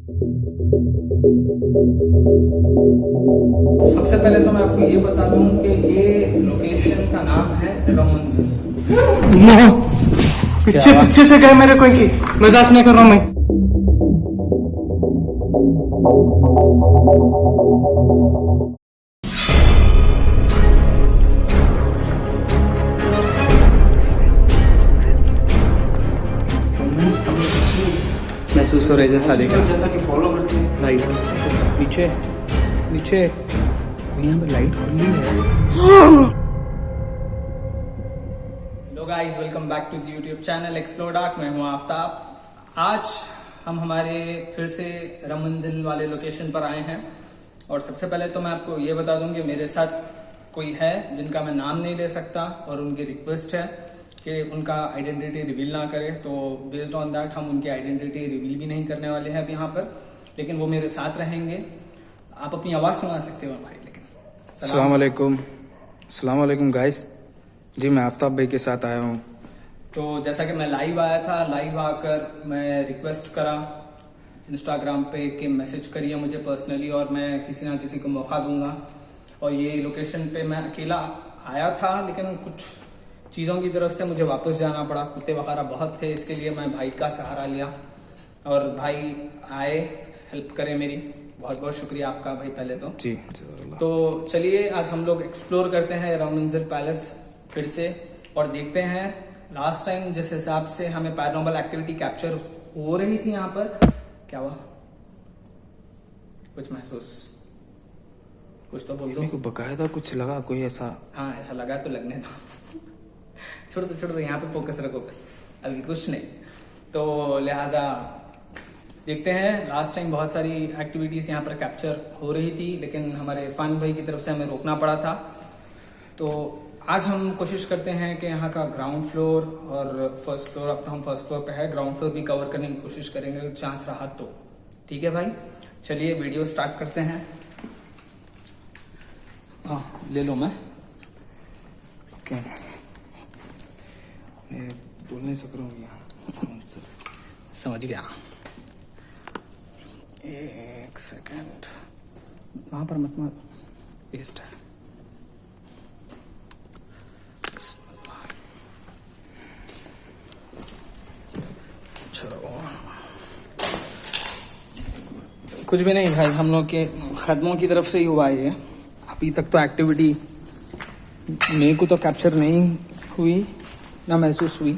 सबसे पहले तो मैं आपको ये बता दूं कि ये लोकेशन का नाम है रमंजिल। पीछे पीछे से गए मेरे कोई की मजाक नहीं कर रहा हूं मैं। महसूस हो रहा है जैसा देखा, जैसा कि फॉलो करते हैं। लाइट नीचे नीचे यहाँ पर लाइट खुली है। Hello guys, welcome back to the YouTube channel explore dark. मैं हूँ आफ्ताब। आज हम हमारे फिर से रमंजिल वाले लोकेशन पर आए हैं और सबसे पहले तो मैं आपको ये बता दूं कि मेरे साथ कोई है जिनका मैं नाम नहीं ले सकता और उनकी रिक्वेस्ट है कि उनका आइडेंटिटी रिवील ना करे, तो बेस्ड ऑन दैट हम उनकी आइडेंटिटी रिवील भी नहीं करने वाले हैं अब यहाँ पर, लेकिन वो मेरे साथ रहेंगे। आप अपनी आवाज़ सुना सकते हो भाई। लेकिन अस्सलाम वालेकुम गाइस। जी मैं आफ्ताब भाई के साथ आया हूँ। तो जैसा कि मैं लाइव आया था, लाइव आकर मैं रिक्वेस्ट करा इंस्टाग्राम पे कि मैसेज करिए मुझे पर्सनली और मैं किसी ना किसी को मौका दूंगा। और ये लोकेशन पे मैं अकेला आया था, लेकिन कुछ चीज़ों की तरफ से मुझे वापस जाना पड़ा। कुत्ते वगैरह बहुत थे, इसके लिए मैं भाई का सहारा लिया और भाई आए हेल्प करे मेरी। बहुत बहुत शुक्रिया आपका भाई पहले तो जी। तो चलिए आज हम लोग एक्सप्लोर करते हैं रमंजिल पैलेस फिर से और देखते हैं लास्ट टाइम जिस हिसाब से हमें पैरानॉर्मल एक्टिविटी कैप्चर हो रही थी यहाँ पर, क्या हुआ? कुछ महसूस, कुछ तो बोल दो। मेरे को बकायदा कुछ लगा, कोई ऐसा। हाँ ऐसा लगा तो लगने दो। छोड़ दो यहाँ पे फोकस रखो बस, अभी कुछ नहीं। तो लिहाजा देखते हैं। लास्ट टाइम बहुत सारी एक्टिविटीज यहाँ पर कैप्चर हो रही थी, लेकिन हमारे इरफान भाई की तरफ से हमें रोकना पड़ा था। तो आज हम कोशिश करते हैं कि यहाँ का ग्राउंड फ्लोर और फर्स्ट फ्लोर, अब तो हम फर्स्ट फ्लोर पे है, ग्राउंड फ्लोर भी कवर करने की कोशिश करेंगे अगर चांस रहा तो। ठीक है भाई, चलिए वीडियो स्टार्ट करते हैं। हाँ ले लो, मैं बोल नहीं सक रहा हूँ यहाँ। समझ गया। एक सेकंड, वहां पर मत मार, पेस्ट है। चलो कुछ भी नहीं भाई, हम लोग के खदमों की तरफ से ही हुआ है ये। अभी तक तो एक्टिविटी मेरे को तो कैप्चर नहीं हुई ना महसूस हुई।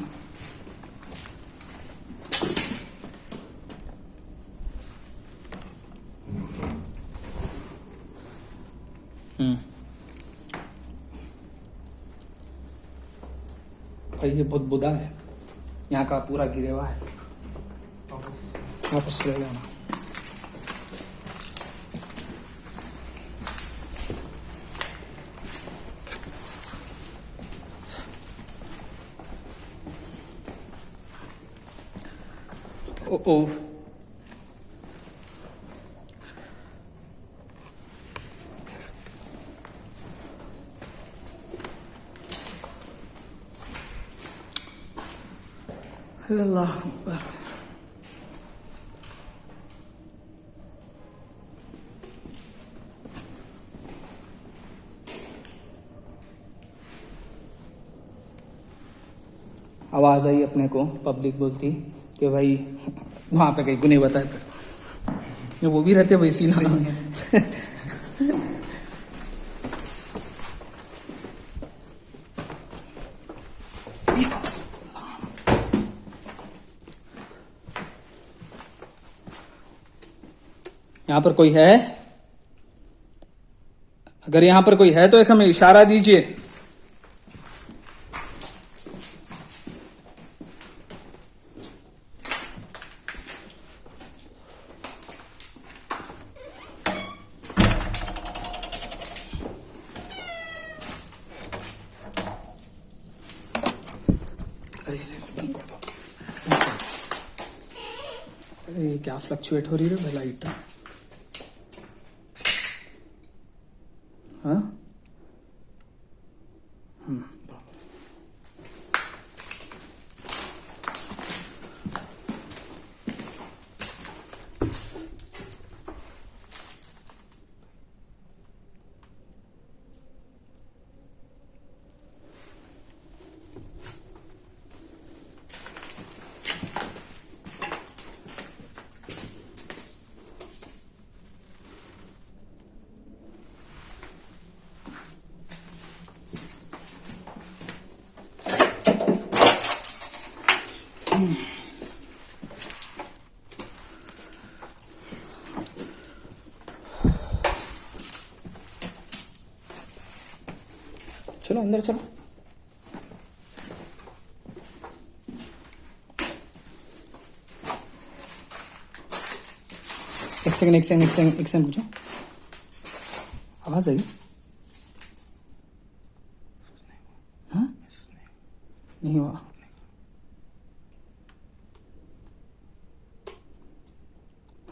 भाई ये बहुत बुदा है, यहाँ का पूरा गिरेवा है। वापस चले जाना। ओ अल्लाह अकबर। आवाज आई अपने को, पब्लिक बोलती कि भाई वहां पे कहीं को नहीं बताया, फिर वो भी रहते वैसी ना। यहाँ पर कोई है? अगर यहाँ पर कोई है तो एक हमें इशारा दीजिए। अरे बंद कर दो। अरे क्या फ्लक्चुएट हो रही है भाई लाइट। हाँ चलो अंदर चलो। एक सेकंड पूछो। आवाज आई? हाँ नहीं हुआ।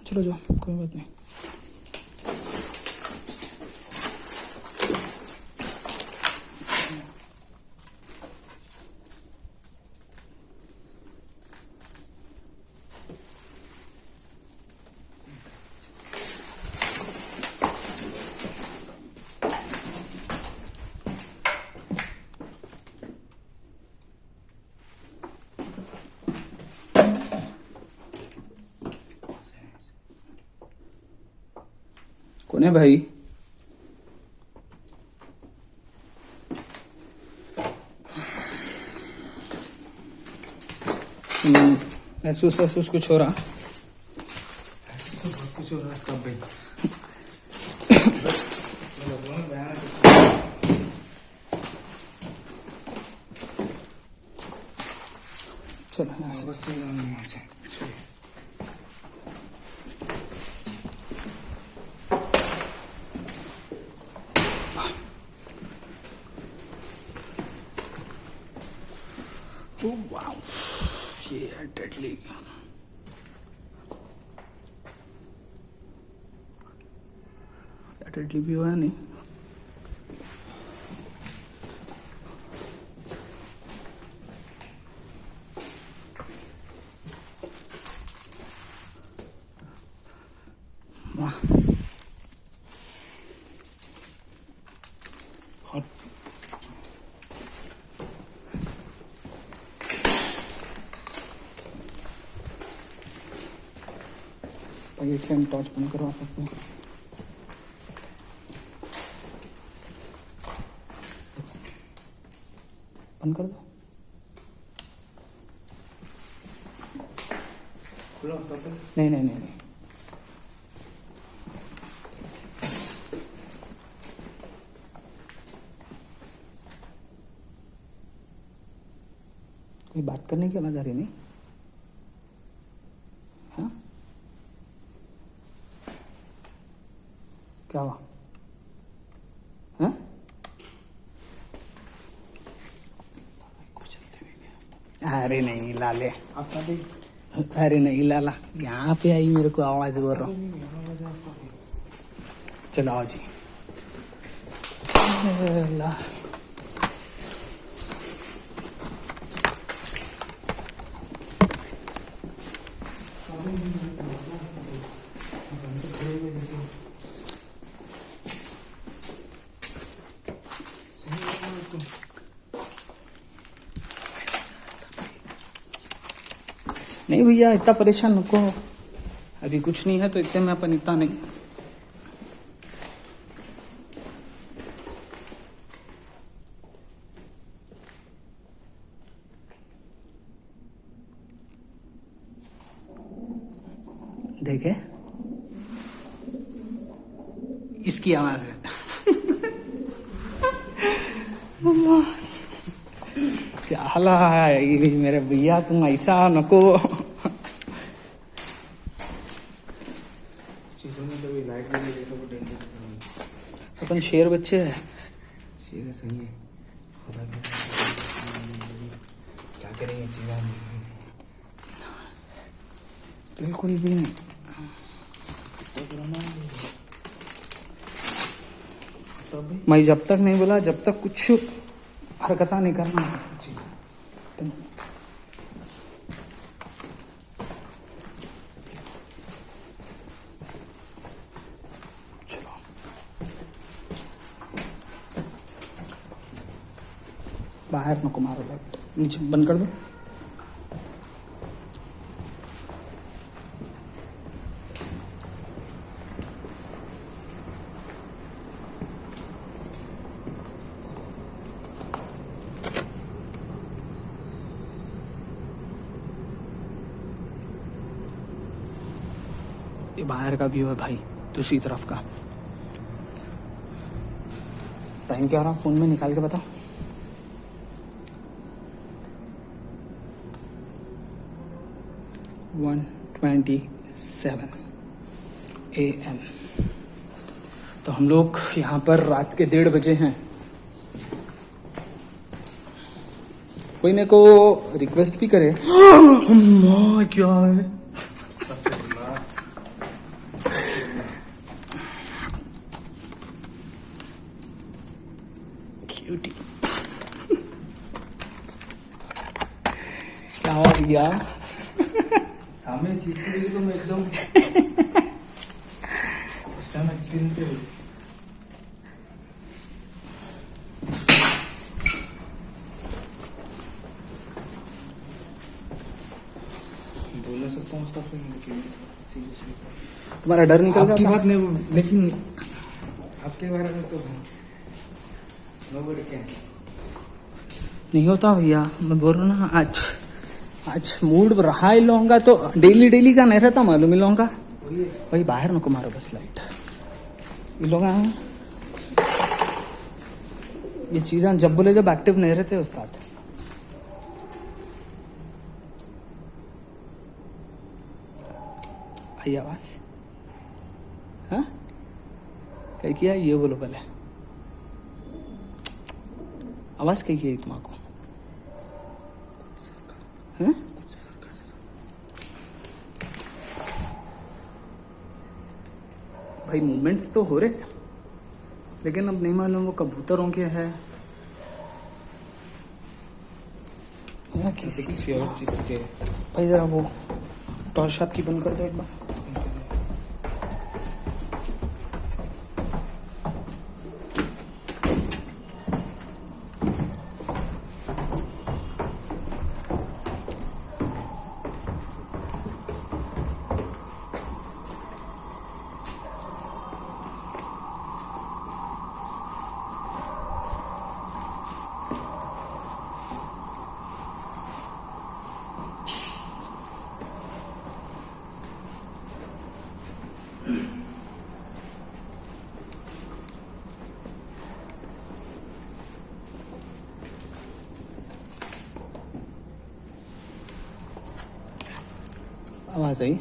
चलो जाओ, कोई बात नहीं। कौन है भाई? महसूस कुछ हो रहा? कुछ हो रहा है कब भाई? चलो यहाँ से। बस यहाँ से चलिए। वाओ, ये है डेडली। डेडली व्यू है नहीं? वाह, हॉट। एक सेकंड, टॉर्च बंद करो आप अपनी। बंद कर दो। नहीं। कोई बात करने की आवाज आ रही नहीं? हाँ, क्या हुआ? हाँ, अरे नहीं लाले, अरे नहीं लाला, यहाँ पे आई मेरे को आवाज बोल रहा हूँ। चलो आओ जी। ला नहीं भैया, इतना परेशान नको। अभी कुछ नहीं है तो इतने में अपन इतना नहीं। देखे, इसकी आवाज है। क्या हाल है मेरे भैया, तुम ऐसा नको। चीजों में तो लाइट नहीं देता वो डेंजर। अपन शेर बच्चे है। शेर सही है, क्या करेंगे चीज़ें। बिल्कुल भी नहीं। मैं जब तक नहीं बोला, जब तक कुछ हरकत नहीं करना। चलो बाहर नको मारो, लाइट नीचे बंद कर दो। ये बाहर का व्यू है भाई, दूसरी तरफ का। टाइम क्या हो रहा, फोन में निकाल के बताओ। 1:27 AM। तो हम लोग यहाँ पर रात के 1:30 बजे हैं। कोई मेरे को रिक्वेस्ट भी करे अम्मा क्या है क्यूटी क्या हो गया सामने चीज को देखी तो मैं एकदम उस टाइम एक्सपीरियंस पे बोल नहीं सकता हूँ उसका सीरियसली तुम्हारा डर निकल आपकी गया बात नहीं, लेकिन आपके बारे में तो nobody can। नहीं होता भैया, मैं बोल रहा हूँ ना, आज मूड रहा इन लोगों का, तो डेली का नहीं रहता मालूम इन लोगों का। भाई बाहर नको मारो बस लाइट, इन लोग ये चीज़ें जब बोले जब एक्टिव नहीं रहते उस्ताद। आई आवाज हाँ कहीं किया ये बोलो पहले, आवाज कहीं की तुम्हारा हाँ? भाई मूवमेंट्स तो हो रहे हैं, लेकिन अब नहीं मालूम वो कबूतरों के है या किसी और चीज के। भाई जरा वो टॉर्च आपकी बंद कर दो एक बार। आवाज आई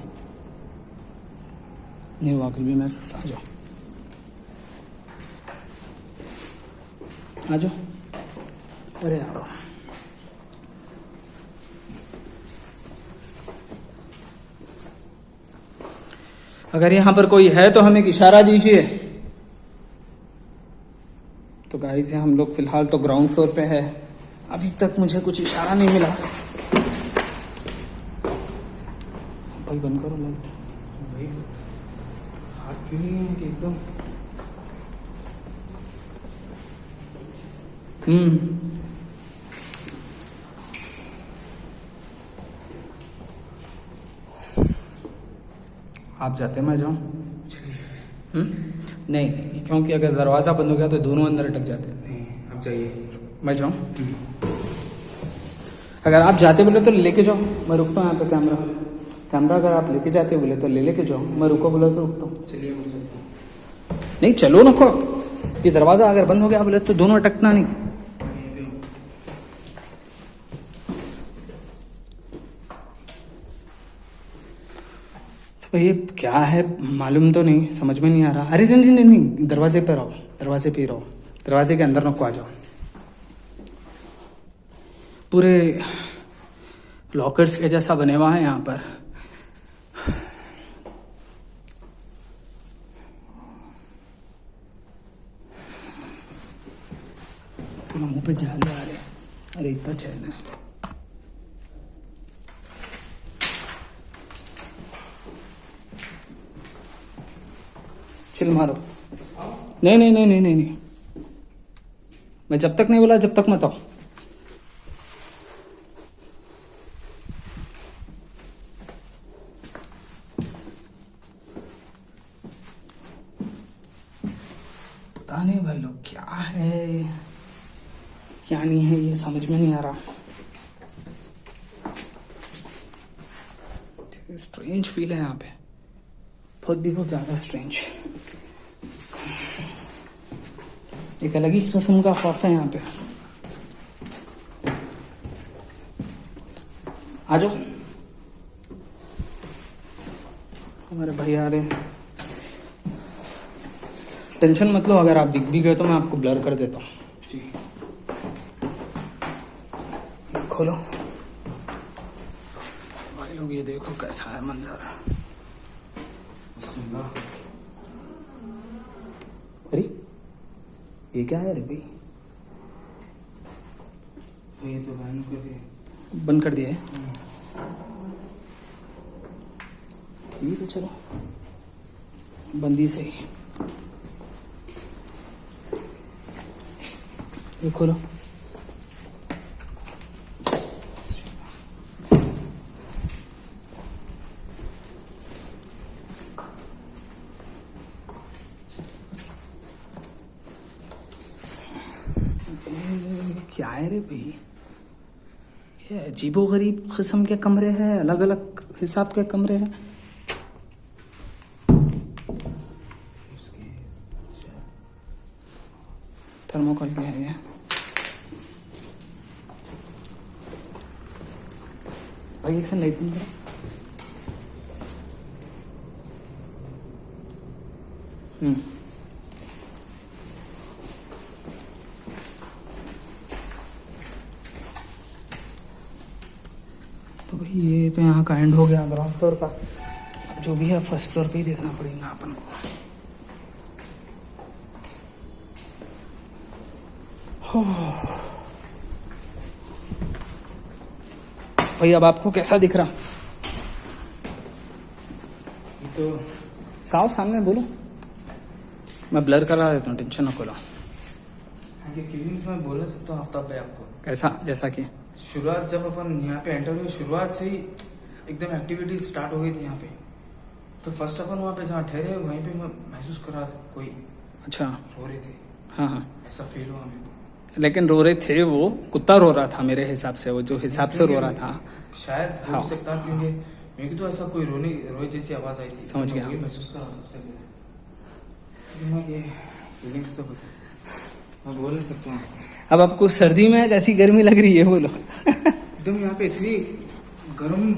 नहीं हुआ कुछ भी, मैं आ जाओ आ जाओ। अरे यार अगर यहाँ पर कोई है तो हमें एक इशारा दीजिए। तो गाइस हम लोग फिलहाल तो ग्राउंड फ्लोर पे है, अभी तक मुझे कुछ इशारा नहीं मिला। भाई बंद करो लाइट। भाई हाथ क्यों नहीं है कि एकदम आप जाते मैं जाऊं? नहीं, क्योंकि अगर दरवाज़ा बंद हो गया तो दोनों अंदर अटक जाते हैं। नहीं, आप जाइए। मैं जाऊं? अगर आप जाते बोले तो लेके जाओ, मैं रुकता हूँ यहाँ पे। कैमरा अगर आप लेके जाते बोले तो लेके जाओ, मैं रुको बोले तो रुकता हूँ। चलिए बोल सकता हूँ। नहीं चलो नको, ये दरवाज़ा अगर बंद हो गया बोले तो दोनों अटकना नहीं। तो ये क्या है मालूम तो नहीं, समझ में नहीं आ रहा। अरे नहीं, दरवाजे पे रहो, दरवाजे पे रहो, दरवाजे के अंदर नको आ जाओ। पूरे लॉकर्स के जैसा बने हुआ है यहाँ पर। पूरा मुंह पे जाले आ रहे। अरे इतना चैन है। चिल मारो। नहीं, मैं जब तक नहीं बोला जब तक मत आओ। पता नहीं भाई लोग क्या है क्या नहीं है, ये समझ में नहीं आ रहा। स्ट्रेंज फील है यहाँ पे, बहुत ज्यादा स्ट्रेंज। एक अलग ही किस्म का खौफ है यहाँ पे। आ जाओ। हमारे भाई आ रहे हैं। टेंशन मत लो, अगर आप दिख भी गए तो मैं आपको ब्लर कर देता हूँ। जी। खोलो भाई लोग, ये देखो कैसा है मंजर। अरे ये क्या है रे भाई? ये तो बंद कर दिया। बंद कर दिया है ये तो, चलो बंदी सही। ये खोलो। क्या है रे भाई? ये अजीबो गरीब किस्म के कमरे हैं, अलग अलग हिसाब के कमरे हैं। थर्मोकोल भी है ये। भाई एक लाइट बंद करो। तो भाई ये तो यहाँ का एंड हो गया ग्राउंड फ्लोर का। जो भी है फर्स्ट फ्लोर पे ही देखना पड़ेगा अपन को। भाई अब आपको कैसा दिख रहा? ये तो साओ सामने बोलो, मैं ब्लर करा देता हूँ, टेंशन ना करो। ये फीलिंग्स मैं बोल नहीं सकता हूँ आफ्ताब भाई आपको। कैसा? जैसा कि शुरुआत जब अपन यहाँ पे एंटर हुए, शुरुआत से ही एकदम एक्टिविटी स्टार्ट हो गई थी यहाँ पे। तो फर्स्ट अपन वहाँ पे जहाँ ठहरे वहीं पे मैं महसूस करा कोई अच्छा रो रहे थे, हाँ हाँ, ऐसा फील हुआ मेरे को। लेकिन रो रहे थे वो, कुत्ता रो रहा था मेरे हिसाब से, वो जो हिसाब से रो रहा था शायद हो हाँ। भी सकता है, क्योंकि मेरे को तो ऐसा कोई रोए जैसी आवाज आई थी। समझ गया। वही महसूस करा सबसे पहले। ये फीलिंग्स तो मैं बोल नहीं सकता हूँ। अब आपको सर्दी में कैसी गर्मी लग रही है बोलो? एकदम यहाँ पे इतनी गर्म,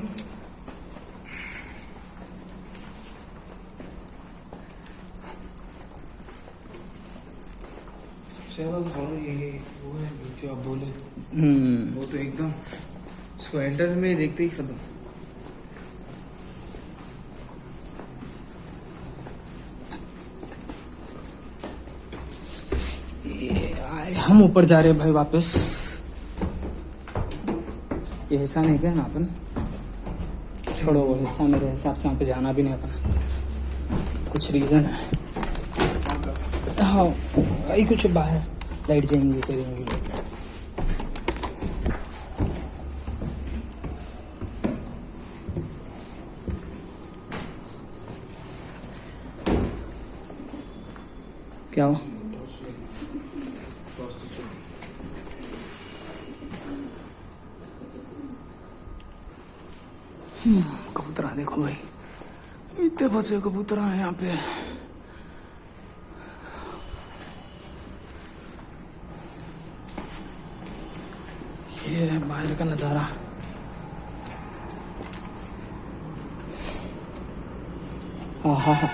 सबसे ज्यादा प्रॉब्लम ये वो है जो आप बोले, वो तो एकदम उसको एंटर में देखते ही खत्म। हम ऊपर जा रहे हैं भाई वापस। ये हिस्सा नहीं क्या ना अपन, छोड़ो वो हिस्सा, मेरे हिसाब से वहाँ पे जाना भी नहीं अपन, कुछ रीज़न है। हाँ भाई कुछ बाहर लाइट जाएंगी करेंगे। क्या हो? कबूतरा देखो भाई, इतने बचे कबूतरा है यहाँ पे। ये है बाहर का नज़ारा। हाँ हाँ हाँ,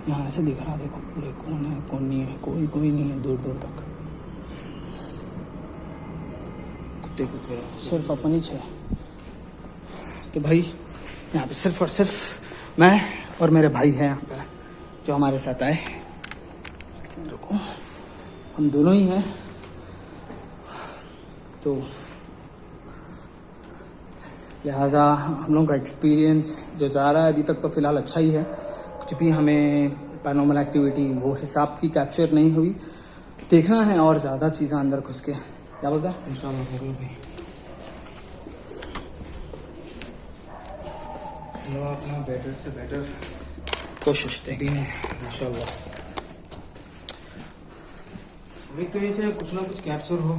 यहाँ से दिख रहा देखो पूरे, कौन है कौन नहीं है, कोई नहीं है दूर दूर तक, कुत्ते को थोड़ा सिर्फ अपन ही छे। तो भाई यहाँ पे सिर्फ और सिर्फ मैं और मेरे भाई हैं यहाँ पे जो हमारे साथ आए। देखो हम दोनों ही हैं। तो लिहाजा हम लोगों का एक्सपीरियंस जो जा रहा है अभी तक तो फ़िलहाल अच्छा ही है। कुछ भी हमें पैरानॉर्मल एक्टिविटी वो हिसाब की कैप्चर नहीं हुई। देखना है और ज़्यादा चीज़ें अंदर घुस के। क्या बोलता है? इंशाल्लाह जरूर भाई। लो अपना बेटर से बेटर कोशिश देंगे इंशाल्लाह। अभी तो ये चाहे कुछ ना कुछ कैप्चर हो।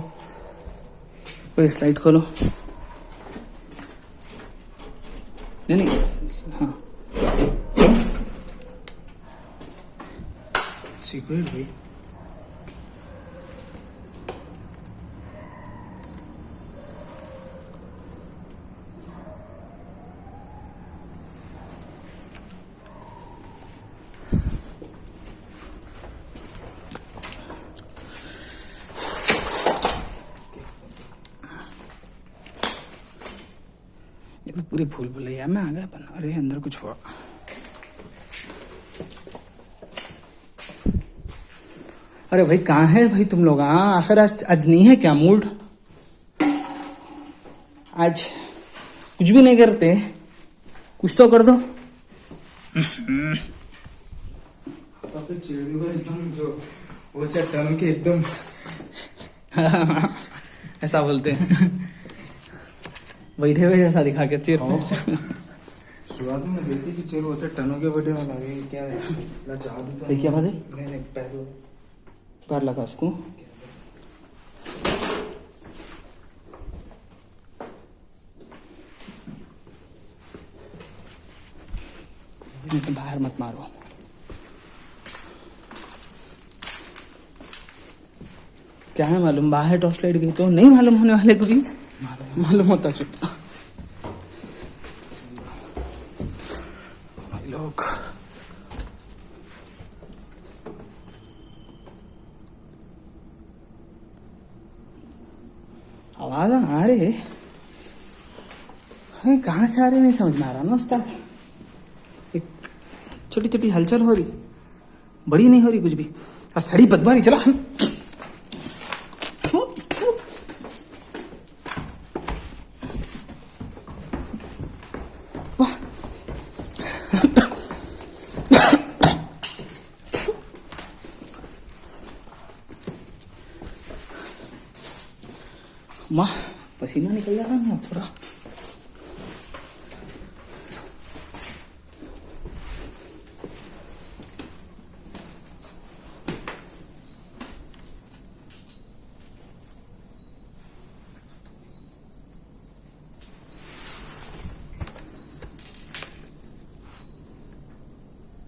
कोई स्लाइड खोलो। नहीं हाँ सीक्रेट भाई। पूरी भूल भुलैया में आ गए अपन। अरे अंदर कुछ हुआ। अरे भाई कहाँ है भाई तुम लोग? हाँ आखिर आज नहीं है क्या मूड? आज कुछ भी नहीं करते? कुछ तो कर दो। तो फिर चिड़ी को एकदम जो वो से टर्न के एकदम ऐसा बोलते हैं। बैठे हुए जैसा दिखा के चेयर पे। शुरुआत में देखती कि चेयर वो से टर्न के बैठे में लगे क्या है ला चाह दो भाई क्या बात है? नहीं पैर पैर लगा उसको। बाहर मत मारो। क्या है मालूम? बाहर टॉर्च लाइट गई तो नहीं मालूम होने वाले को भी मालूम होता। चुप लोग। आवाज आ रही है कहाँ से आ रही नहीं समझ में आ रहा ना उस्ताद। एक छोटी छोटी हलचल हो रही, बड़ी नहीं हो रही कुछ भी। और सड़ी बदबू चला हम। माँ पसीना निकल जा रहा है पूरा।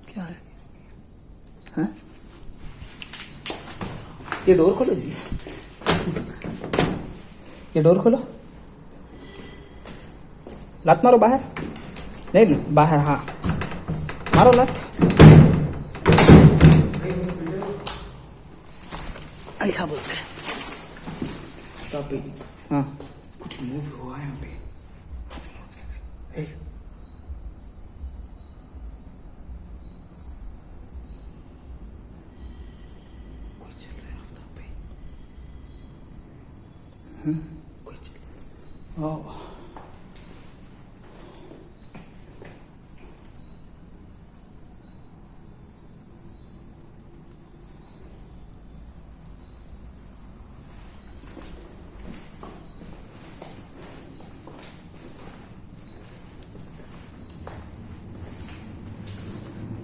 क्या है? हाँ? ये डोर खोलो जी, ये डोर खोलो। लात मारो बाहर। नहीं बाहर, हाँ मारो लात। ऐसा बोलते हैं। हाँ कुछ मूव हुआ है यहाँ पे। कोई चल रहा है आफ्ताब पे। कोई चल रहा है।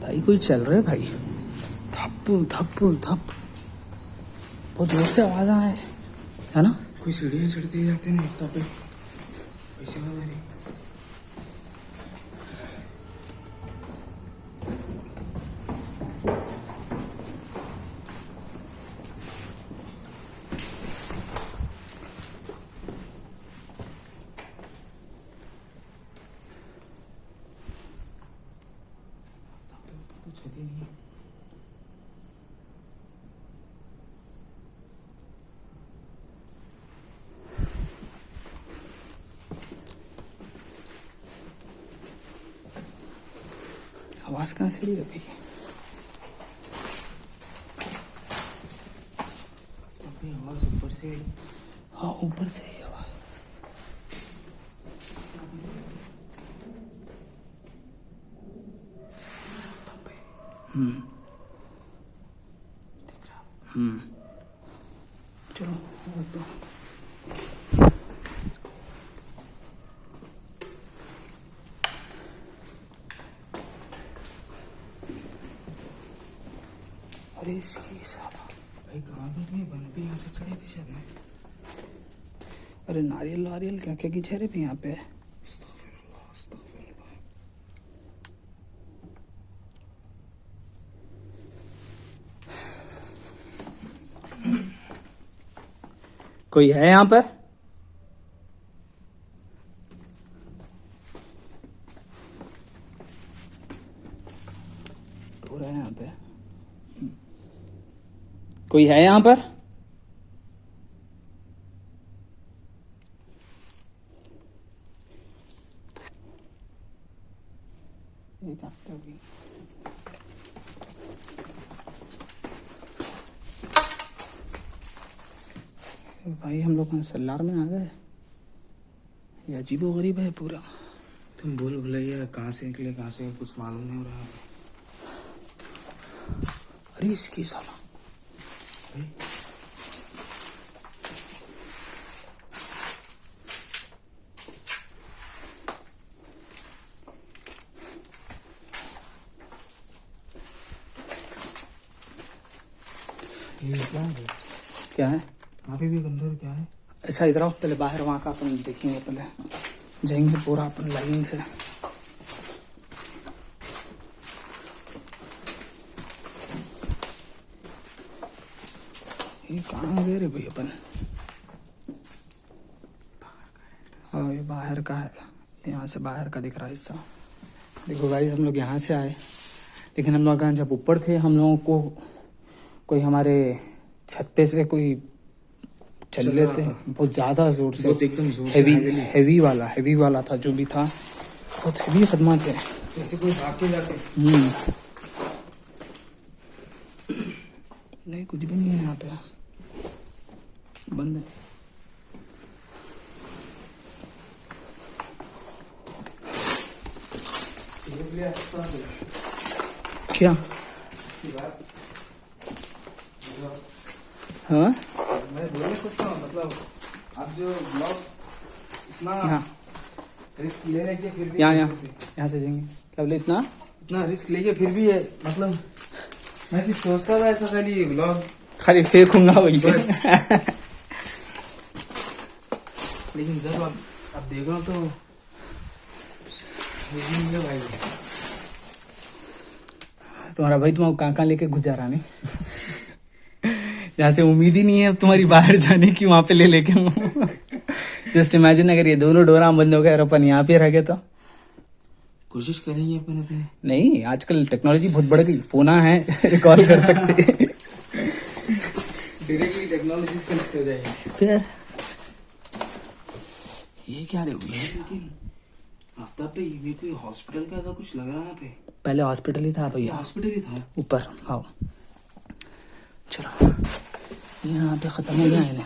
भाई कोई चल रहा है भाई। धप धप धप बहुत जोर से आवाज आए है ना। कोई सीढ़ियाँ चढ़ते जाते ना आफ्ताब पे वैसे लग रही। तो छती नहीं है। आवाज कहाँ से रही भाई? अपनी आवाज ऊपर से। हाँ ऊपर से ही आवाज। दिख रहा। चलो तो अरे इसकी साला। भाई कहाँ पर नहीं बन भी यहाँ से चढ़ी थी शायद मैं। अरे नारियल वारियल क्या क्या की चेहरे पे यहाँ पे। अस्तगफिरुल्लाह, अस्तगफिरुल्लाह। कोई है यहाँ पर? हो रहा है यहाँ पे? कोई है यहाँ पर? भाई हम लोग सल्लार में आ गए। ये अजीबो गरीब है पूरा। तुम भूल भुलैया कहाँ से निकले कहाँ से कुछ मालूम नहीं हो रहा है। अरे इसकी साला ये क्या है? क्या है? वहाँ पे भी अंदर क्या है? ऐसा इधर आओ पहले बाहर, वहाँ का अपन देखेंगे, पहले जाएंगे पूरा अपन लाइन से। ये कहाँ गए रे भाई अपन? हाँ ये बाहर का है, यहाँ से बाहर का दिख रहा है हिस्सा। देखो गाइस हम लोग यहाँ से आए, लेकिन हम लोग जब ऊपर थे हम लोगों को कोई हमारे छत पे से कोई चल रहे थे बहुत ज़्यादा जोर से, बहुत एकदम जोर से हैवी वाला था जो भी था, बहुत हैवी खदमा थे, जैसे कोई भाग के जाते। नहीं कुछ भी नहीं है यहाँ पे, बंद है। क्या? हाँ मैं बोल नहीं सकता हूँ, मतलब आप जो ब्लॉग इतना रिस्क ले रहे फिर भी यहाँ से जाएंगे क्या बोले? इतना रिस्क लेके फिर भी है, मतलब मैं सिर्फ सोचता था ऐसा खाली ब्लॉग खाली फेंकूंगा वही बस। लेकिन जब आप देख रहे हो तो भाई तुम्हारा भाई तुम्हारा कहाँ लेके गुजारा नहीं। यहाँ से उम्मीद ही नहीं है तुम्हारी बाहर जाने की, वहां पे ले लेके। जस्ट इमेजिन अगर ये दोनों डोरा बंद हो गए और अपन यहाँ पे रह गए तो। कोशिश करेंगे अपन अपने। नहीं आजकल टेक्नोलॉजी बहुत बढ़ गई, फोन है रिकॉर्ड कर सकते। डायरेक्टली टेक्नोलॉजी से कनेक्ट हो जाएंगे। फिर ये क्या रे हुई है? लेकिन आफ्ताब पे ये कोई हॉस्पिटल का ऐसा कुछ लग रहा है यहाँ पे। पहले हॉस्पिटल ही था भैया, हॉस्पिटल ही था ऊपर। आओ चलो यहाँ पे खत्म हो गया इन्हें।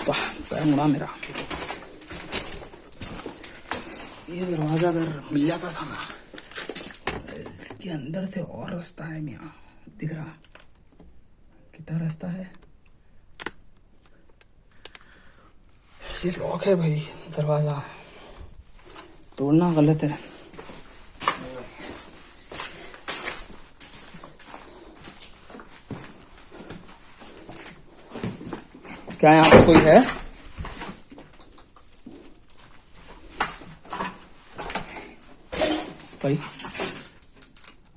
वाह पैर मुड़ा मेरा। ये दरवाजा अगर मिल जाता था ना, इसके अंदर से और रास्ता है मियाँ, दिख रहा कितना रास्ता है। ये लॉक है भाई, दरवाजा तोड़ना गलत है। क्या यहाँ पे कोई है? भाई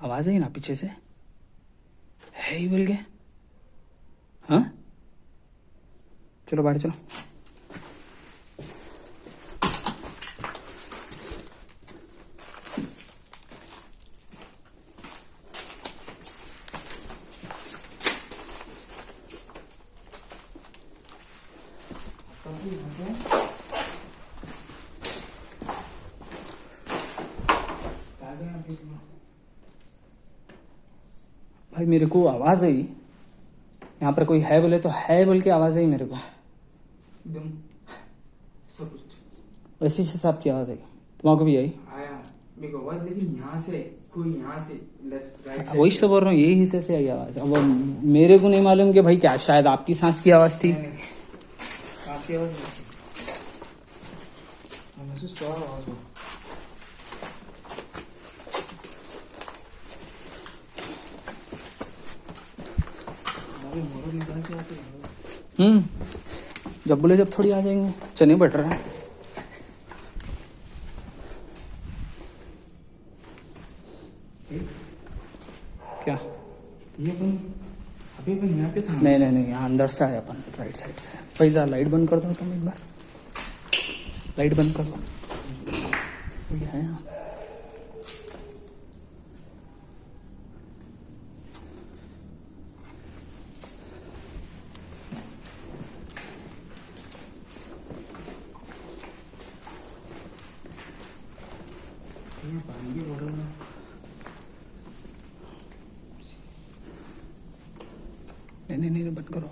आवाज आई ना पीछे से, है ही बोल के। हाँ चलो बाहर चलो। भाई मेरे को आवाज आई, यहाँ पर कोई है बोले तो है बोल के आवाज आई मेरे को, एकदम सब कुछ वैसी से साहब की आवाज आई। तुम्हारे को भी आई? आया मेरे को आवाज, लेकिन यहाँ से कोई यहाँ से लेफ्ट राइट वही तो बोल रहा हूँ, यही हिस्से से आई आवाज। अब मेरे को नहीं मालूम कि भाई क्या, शायद आपकी सांस की आवाज थी। सांस की आवाज महसूस कर रहा हूँ। जब बोले जब थोड़ी आ जाएंगे, चने बट रहे हैं। क्या ये अपन अभी अपन यहाँ पे था? नहीं यहाँ अंदर से आए अपन, राइट साइड से। फैजा लाइट बंद कर दो तुम एक बार, लाइट बंद कर दो। ये है यहाँ। पानी की बोतल में नहीं नहीं नहीं, बंद करो।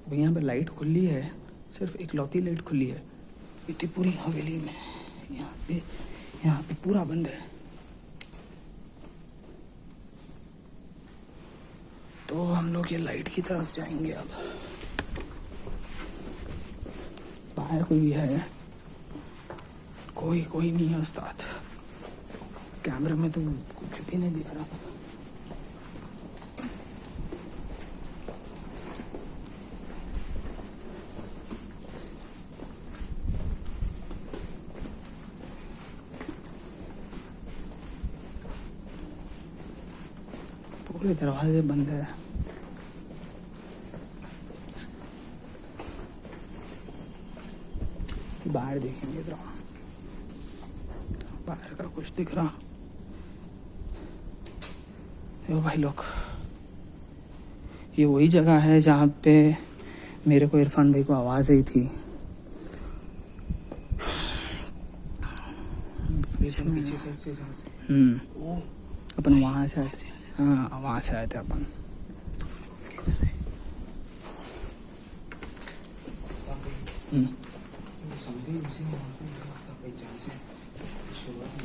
भाई यहाँ पे लाइट खुली है, सिर्फ इकलौती लाइट खुली है इतनी पूरी हवेली में। यहाँ पे पूरा बंद है। तो हम लोग ये लाइट की तरफ जाएंगे अब। बाहर कोई है? कोई नहीं है उस्ताद। कैमरे में तो कुछ भी नहीं दिख रहा। पूरे दरवाजे बंद है। बाहर देखेंगे तो बाहर का कुछ दिख रहा। यो भाई लोग, ये वही जगह है जहाँ पे मेरे को इरफान भाई को आवाज़ आई थी। पीछे साइड से जहाँ से अपन वहाँ से आए थे। हाँ, वहाँ से आए थे अपन।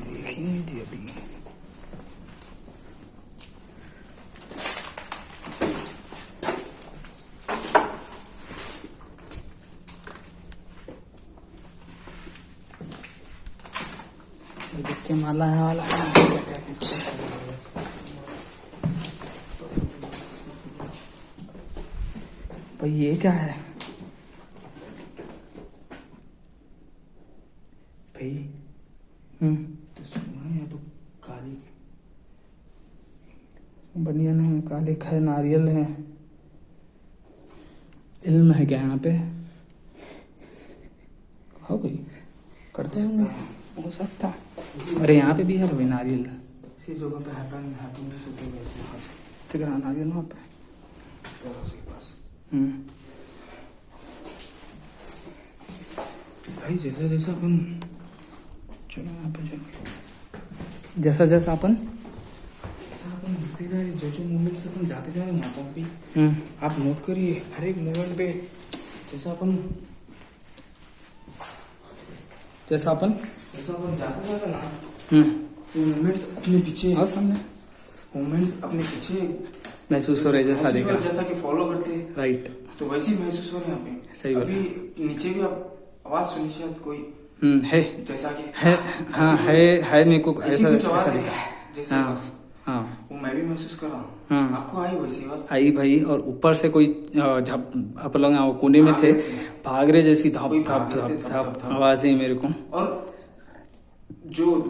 देखेंगे जी अभी। देख के माला है वाला भाई। ये क्या है भाई? तो सुना है तो काली बनियान है, कालिक है, नारियल है। इल्म है क्या यहाँ पे? हो गई करते होंगे, हो सकता है। अरे यहाँ पे भी है भाई नारियल। इसी जगह पे हैप्पीनेस होते वैसे तिगरा नारियल वहाँ पे। पास भाई जैसा जैसा अपन चलो यहाँ पे चलो। जैसा जैसा अपन बढ़ते जा रहे, जो मूवमेंट अपन जाते जा रहे वहाँ पे आप नोट करिए हर एक मूवमेंट पे। जैसा अपन जाते जा रहे ना, मूवमेंट्स अपने पीछे और सामने मूवमेंट्स अपने पीछे महसूस हो रहे जैसा देखा, जैसा कि फॉलो करते हैं। राइट, तो वैसे ही महसूस हो रहे हैं यहाँ पे। सही अभी नीचे भी आप आवाज सुनी शायद कोई है, जैसा कि है। हाँ है मेरे को ऐसा कुछ आवाज ऐसा है दिखा। जैसे हाँ बस हाँ वो मैं भी महसूस कर रहा हूँ। हाँ। आपको आई वैसी बस आई भाई। और ऊपर से कोई आप लोग कोने में थे, भाग रहे जैसी धप कोई धप भाग धप रहे थे, धप धप, धप। आवाज है मेरे को। और जो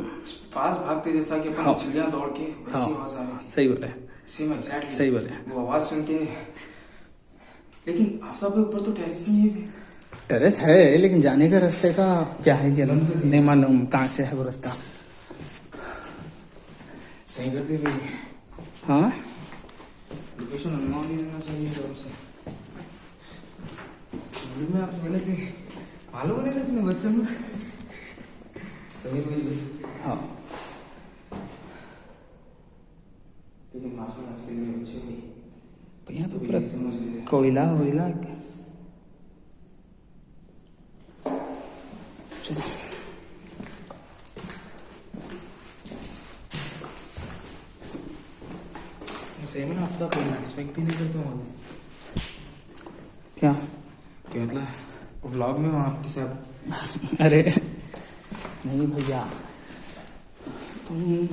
फास्ट भागते जैसा कि अपन हाँ। चिड़िया दौड़ के वैसी हाँ। आवाज आ रही थी। सही बोले, सेम एग्जैक्टली सही बोले। वो आवाज सुन के। लेकिन आफ्ताब के ऊपर तो टेरेस नहीं है। टेरेस है, लेकिन जाने का रास्ते का क्या है क्या नहीं मालूम, कहाँ से है वो रास्ता। सही करते भाई, हाँ लोकेशन अननोन ही रहना चाहिए जोर से। में आप मैंने भी मालूम नहीं अपने बच्चों में सही भाई। हाँ, लेकिन माफी के लिए अच्छे हुई भैया तो पूरा कोयला वोयला। चलो सही में आफ्ताब कोई एक्सपेक्ट भी नहीं करता हूँ क्या कि मतलब व्लॉग में हूँ आपके साथ। अरे नहीं भैया, तुम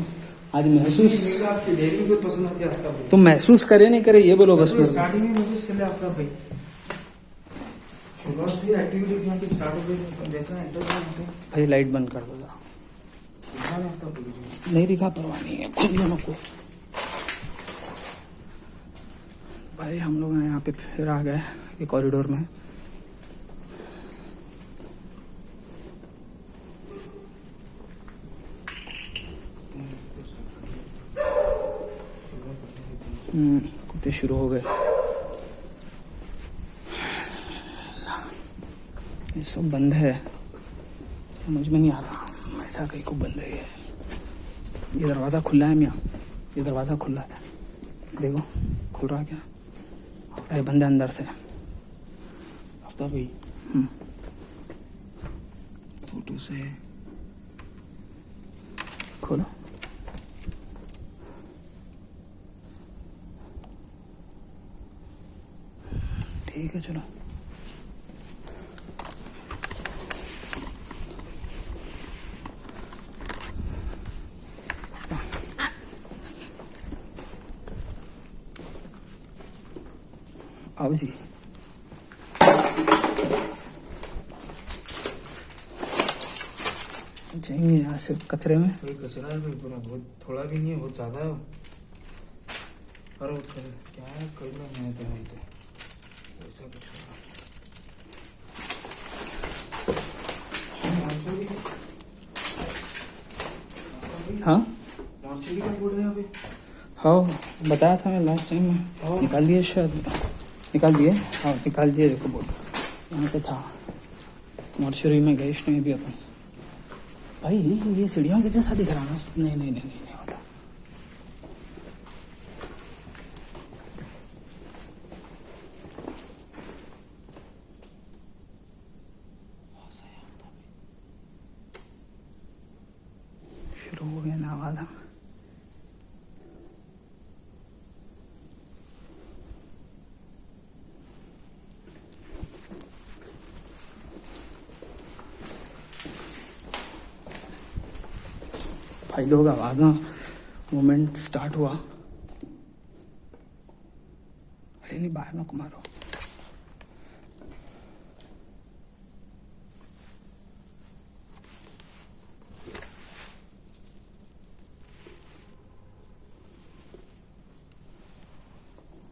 आज महसूस, मुझे आपकी डेयरी बहुत पसंद आती है आफ्ताब भाई। तुम महसूस करे नहीं करे ये बोलो बस। स्टार्टिंग में महसूस कर लिया आफ्ताब भाई, शुरुआत से एक्टिविटीज यहाँ की स्टार्ट हो गई। जैसा एंटर करते भाई लाइट बंद कर दो। आफ्ताब भाई नहीं दिखा, परवाह नहीं है, खुद दोनों को। भाई हम लोग यहाँ पे फिर आ गए ये कॉरिडोर में। कुत्ते शुरू हो गए। ये सब बंद है, समझ में नहीं आ रहा ऐसा कहीं को बंद है। ये दरवाज़ा खुला है मियाँ, ये दरवाज़ा खुला है। देखो खुल रहा क्या? अरे बंदे अंदर से। आफ्ताब भाई हम्म, फोटो से खोलो। ठीक है चलो। आओ जी। जाएंगे यहाँ से कचरे में। भाई कचरा है भाई पूरा, बहुत थोड़ा भी नहीं है, बहुत ज्यादा है। अरे क्या है, कल में मैं तो नहीं थे ऐसा कुछ हाँ मॉर्चरी का बोर्ड है यहाँ पे। हाँ बताया था मैं लास्ट टाइम में। हाँ। निकाल दिए शायद, निकाल दिए। हाँ निकाल दिए, देखो बोर्ड यहाँ पे था। मॉर्चरी में गए नहीं भी अपन। भाई ये सीढ़ियों के जैसा दिख रहा है। नहीं नहीं नहीं नहीं होता। शुरू हो गया ना वाला। भाई लोग आवाज मोमेंट स्टार्ट हुआ। अरे नहीं बाहर मत मारो।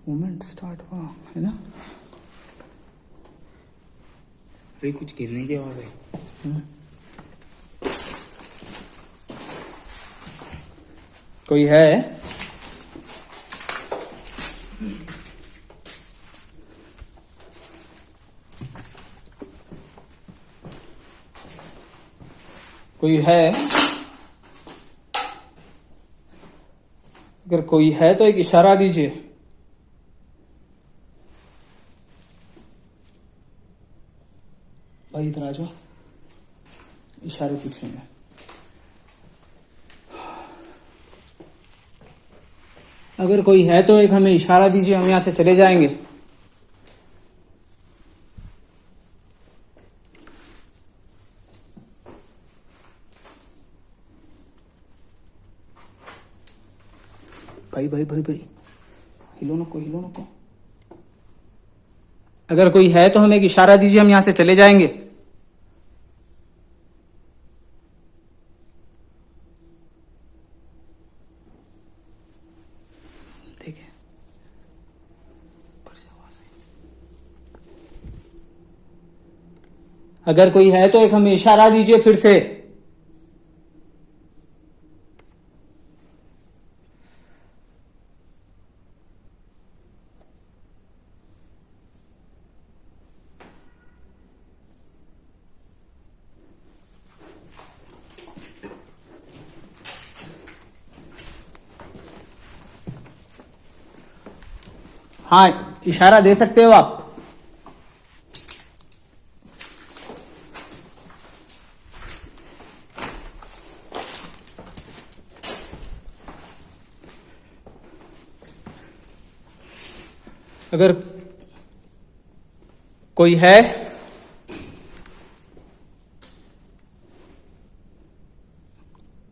मोमेंट स्टार्ट हुआ है ना। अरे कुछ गिरने की आवाज है। कोई है? कोई है? अगर कोई है तो एक इशारा दीजिए। भाई इधर आ जाओ, इशारे पूछेंगे। अगर कोई है तो एक हमें इशारा दीजिए, हम यहाँ से चले जाएंगे। भाई भाई भाई भाई हिलो नको, हिलो नको। अगर कोई है तो हमें एक इशारा दीजिए, हम यहाँ से चले जाएंगे। देखिए ऊपर से आवाज आई। अगर कोई है तो एक हमें इशारा दीजिए फिर से। हाँ इशारा दे सकते हो आप। अगर कोई है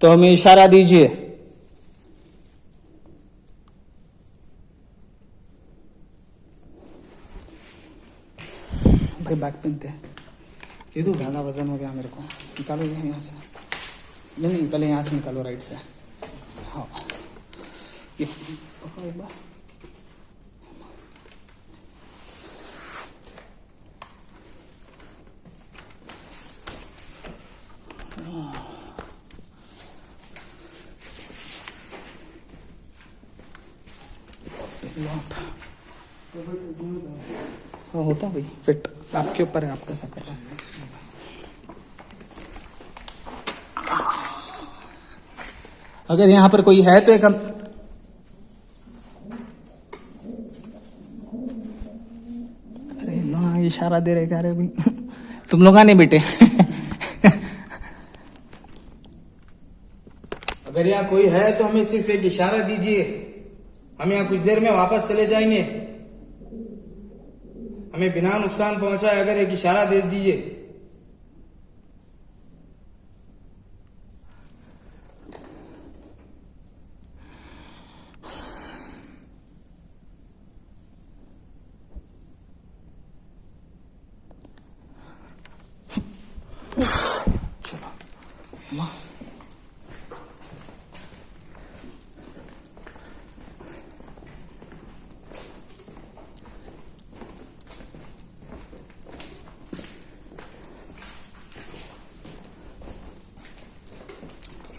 तो हमें इशारा दीजिए। भाई बैक पहनते हैं, ये तो ज़्यादा वजन हो गया मेरे को। निकालो ये यहाँ से। नहीं नहीं पहले यहाँ से निकालो, राइट से। हाँ ये पकड़ो एक बार। हाँ होता भाई, फिट आपके ऊपर है, आप कैसा कर रहे हैं। अगर यहाँ पर कोई है तो एक हम इशारा दे रहे क्या रे भाई तुम लोग आने बेटे अगर यहाँ कोई है तो हमें सिर्फ एक इशारा दीजिए, हम यहाँ कुछ देर में वापस चले जाएंगे। हमें बिना नुकसान पहुंचाए अगर एक इशारा दे दीजिए।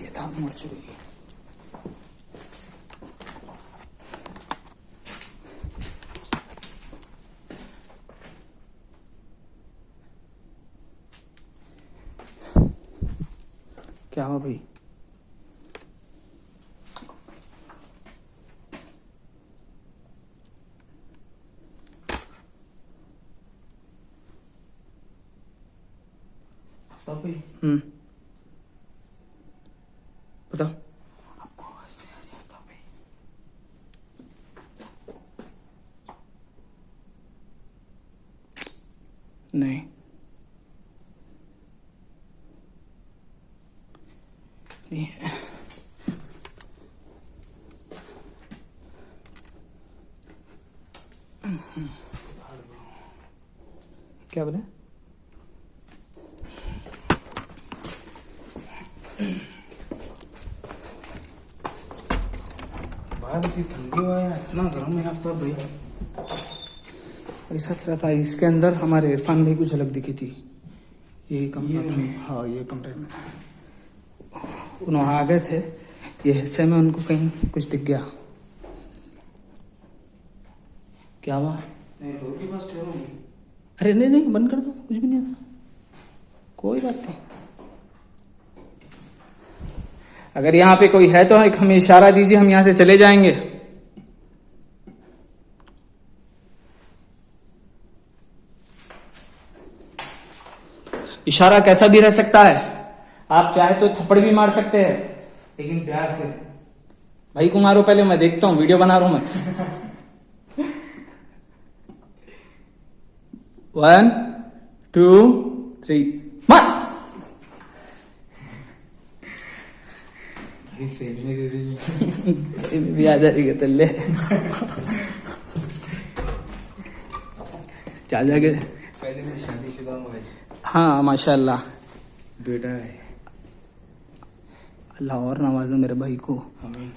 ये था मर्चुरी। क्या हुआ भाई? बताओ। आपको आवाज नहीं आ रही आफ्ताब भाई? नहीं नहीं क्या बोले? बाहर इतनी ठंडी हुआ है, इतना गर्म है आफ्ताब भाई। ऐसा चला था इसके अंदर हमारे इरफान भाई को झलक दिखी थी। यही कमरा ये में, हाँ ये कमरे में उन्होंने आ गए थे, ये हिस्से में उनको कहीं कुछ दिख गया। क्या हुआ? नहीं डोर के पास ठहरूंगी। अरे नहीं नहीं बंद कर दो, कुछ भी नहीं आता, कोई बात नहीं। अगर यहाँ पे कोई है तो एक हमें इशारा दीजिए, हम यहाँ से चले जाएंगे। इशारा कैसा भी रह सकता है, आप चाहे तो थप्पड़ भी मार सकते हैं, लेकिन प्यार से। भाई को मारो पहले, मैं देखता हूँ, वीडियो बना रहा हूं मैं। 1 2 3 मार। सेवने दे रही है। भी आ जाएगा तल्ले जा जाके। पहले मैं शादीशुदा हूँ भाई। हाँ माशाल्लाह, बेटा है। अल्लाह और नवाजो मेरे भाई को। आमीन।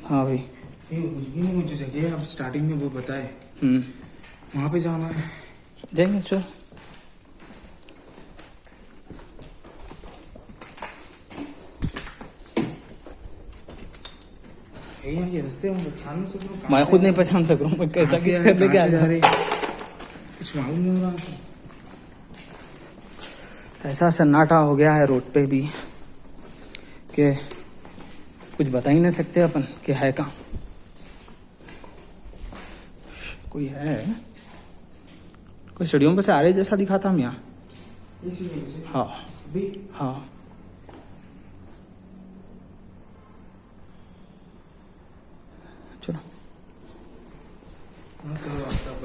हाँ भाई। ये कुछ भी नहीं, मुझे जगह आप स्टार्टिंग में वो बताए, वहाँ पे जाना है। जाएंगे चल। ये रस्ते हम पहचान नहीं सकूँ। मैं खुद नहीं पहचान सक रहा हूँ, मैं कैसा किस कर लेके आ जा रहा रहे, कुछ मालूम नहीं हो रहा। ऐसा सन्नाटा हो गया है रोड पे भी कि कुछ बता ही नहीं सकते अपन कि है कहाँ। कोई है, कोई सीढ़ियों पे से आ रहे जैसा दिखा था हम यहाँ। हाँ हाँ चलो।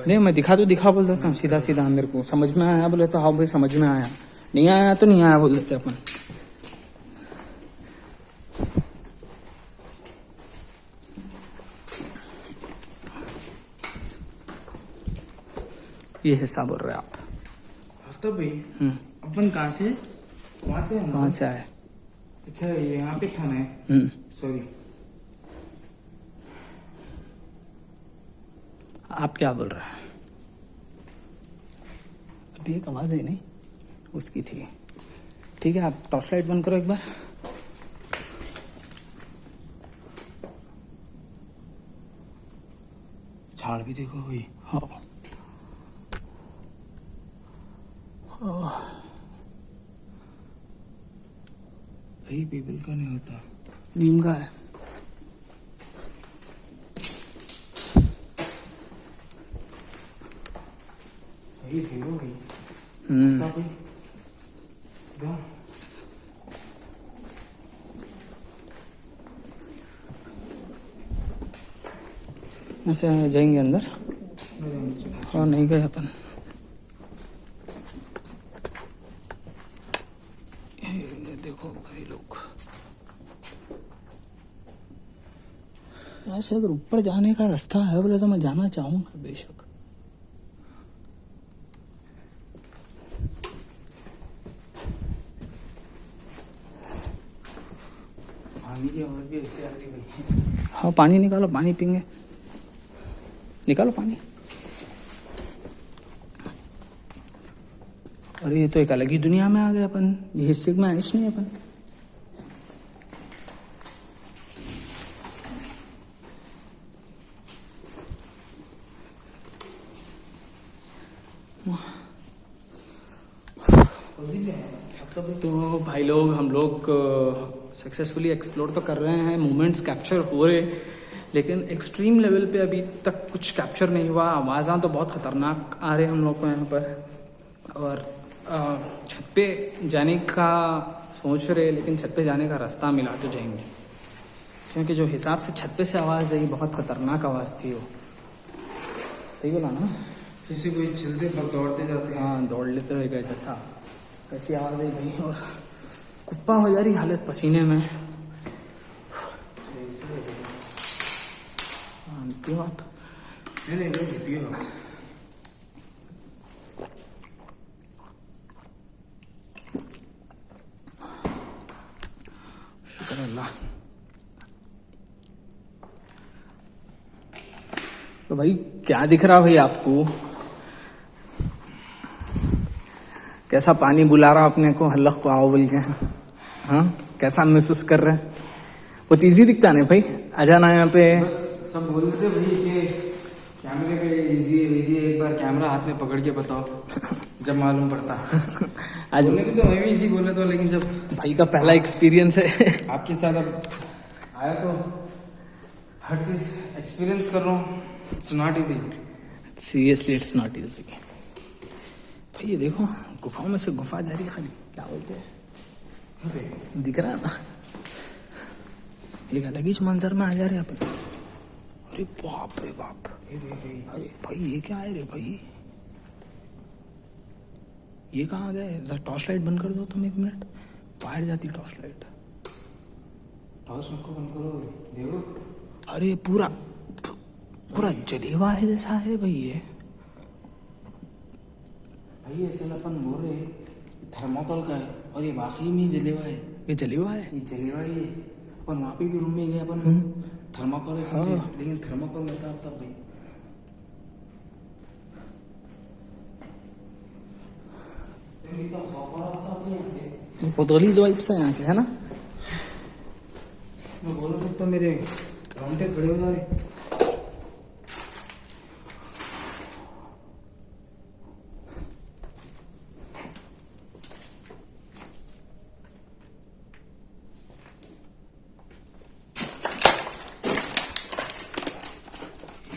नहीं मैं दिखा बोल देता हूँ सीधा सीधा, मेरे को समझ में आया बोले तो हाँ भाई समझ में आया, नहीं आया तो नहीं आया बोल देते अपन। ये हिस्सा बोल रहे आप? आफ्ताब भाई अपन कहाँ से? वहाँ से? वहाँ से आए। अच्छा ये यहाँ पे थाना है। सॉरी। आप क्या बोल रहे हैं? अभी एक आवाज है नहीं उसकी थी। ठीक है आप टॉर्च लाइट बंद करो एक बार। झाड़ भी देखो भाई। हाँ पीपल का नहीं होता, नीम का है। ये फेल हो गई। ऐसे जाएंगे अंदर और नहीं गए अपन। ये देखो भाई लोग, ऐसे अगर ऊपर जाने का रास्ता है बोले तो मैं जाना चाहूंगा बेशक। पानी की आवाज भी ऐसे आ रही भाई। हाँ पानी निकालो, पानी पीएंगे, निकालो पानी। अरे ये तो एक अलग ही दुनिया में आ गए अपन, ये हिस्से में आए नहीं अपन। तो भाई लोग हम लोग सक्सेसफुली एक्सप्लोर तो कर रहे हैं, मोमेंट्स कैप्चर हो रहे, लेकिन एक्सट्रीम लेवल पे अभी तक कुछ कैप्चर नहीं हुआ। आवाज़ां तो बहुत ख़तरनाक आ रहे हैं हम लोग को यहाँ पर। और छत पे जाने का सोच रहे, लेकिन छत पे जाने का रास्ता मिला तो जाएंगे, क्योंकि जो हिसाब से छत पे से आवाज़ आई बहुत ख़तरनाक आवाज़ थी वो। सही बोला ना? जैसे कोई चलते पर दौड़ते जाते हैं। हाँ दौड़ लेते हुए गए जैसा, ऐसी आवाज़ आई भाई, और कुप्पा हो जा रही हालत पसीने में। जानते हो आप? नहीं पियो। शुक्र अल्लाह। तो भाई क्या दिख रहा भाई आपको? कैसा पानी बुला रहा अपने को, हल्लक को आओ बोल के? हाँ कैसा महसूस कर रहे हैं? बहुत ईजी दिखता नहीं भाई, आ जाना यहाँ पे। बस सब बोलते भाई कि कैमरे पे इजी एक बार कैमरा हाथ में पकड़ के बताओ, जब मालूम पड़ता। आज बोलने को तो मैं भी इजी बोले तो, लेकिन जब भाई का पहला एक्सपीरियंस है आपके साथ अब आया तो हर चीज एक्सपीरियंस कर रहा हूँ। It's not easy, seriously it's not easy भाई। ये देखो गुफाओं में से गुफा जा रही, खाली क्या बोलते हैं, दिख रहा था। एक अलग ही मंजर में आ जा रहे अपन। अरे बाप रे बाप, अरे भाई ये क्या है रे भाई, ये कहाँ गए? जरा टॉर्च लाइट बंद कर दो तुम, 1 मिनट। बाहर जाती टॉर्च लाइट। टॉर्च उसको बंद करो, देखो। अरे पूरा पूरा जलेवा है जैसा है भाई ये। भाई ऐसे अपन बोल रहे थर्माकोल का है, और ये वाकई में जलेवा है। ये जलेवा है, ये जलेवा ही है। अपन वहाँ पे भी रूम में गए अपन, थर्माकोल है समझे, लेकिन थर्माकोल में था तब भाई। पोतोलीज वाइब्स है यहाँ के, है ना? मैं बोल रहा तो मेरे रोंगटे खड़े हो जा रहे।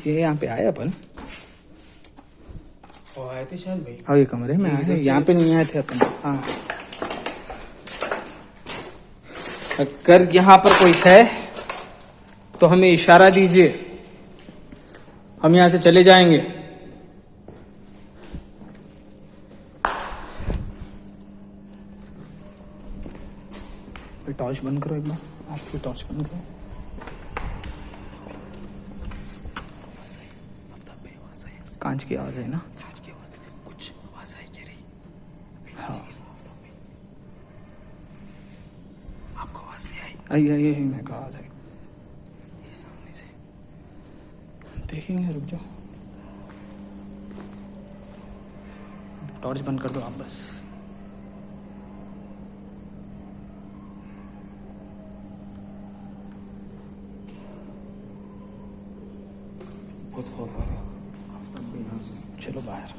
ये यहाँ पे आए अपन, और आए थे शायद भाई। हाँ ये कमरे में आए हैं, यहाँ पे नहीं आए थे अपन। हाँ अगर यहाँ पर कोई है तो हमें इशारा दीजिए, हम यहाँ से चले जाएंगे। टॉर्च बंद करो एक बार, आपकी टॉर्च बंद करो। कांच की आवाज है ना? कांच की आवाज, कुछ आवाज आई कह रही। हाँ आपको आवाज नहीं आई? आई मैं कहा आवाज आई। ये सामने से देखेंगे, रुक जाओ। टॉर्च बंद कर दो आप बस। बहुत खौफ आ रहा है। चलो बाहर।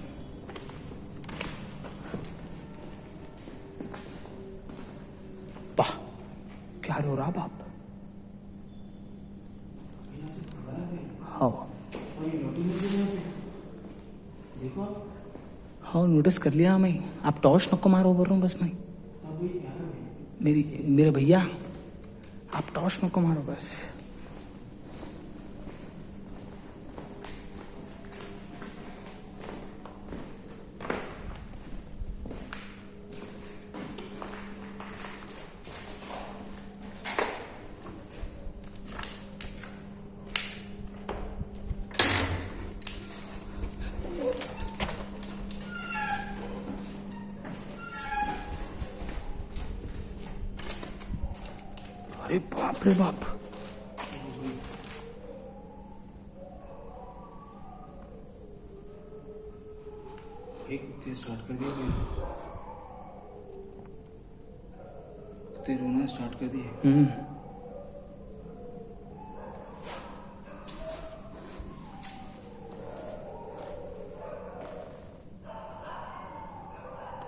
वाह बाहर हो रहा बाप। हाँ देखो हाँ नोटिस कर लिया मैं। आप टॉर्च नको मारो बोल रहा हूँ बस मैं। मेरे भैया आप टॉर्च नको मारो बस। अरे बाप रे बाप। एक कुत्ते स्टार्ट कर दिया भाई, कुत्ते रोना स्टार्ट कर दिए।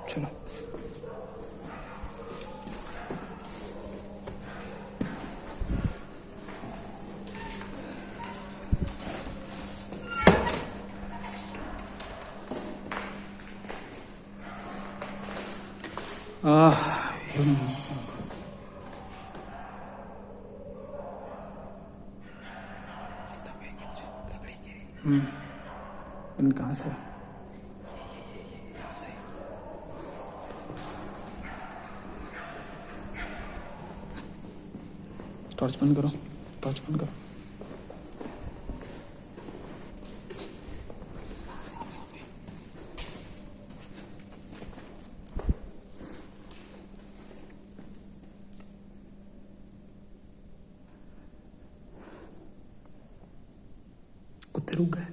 चलो कहाँ से यहाँ से टॉर्च बंद करो, टॉर्च बंद करो। कुत्ते रुक गए।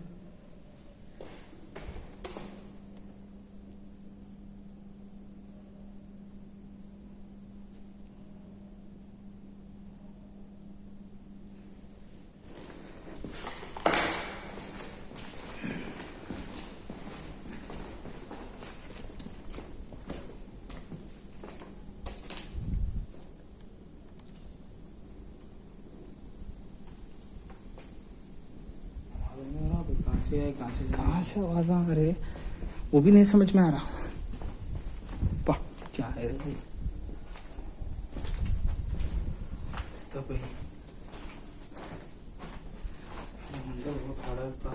कहाँ से आवाज आ रही है वो भी नहीं समझ में आ रहा। वाह क्या है भाई। तब अंदर बहुत हार्ड था।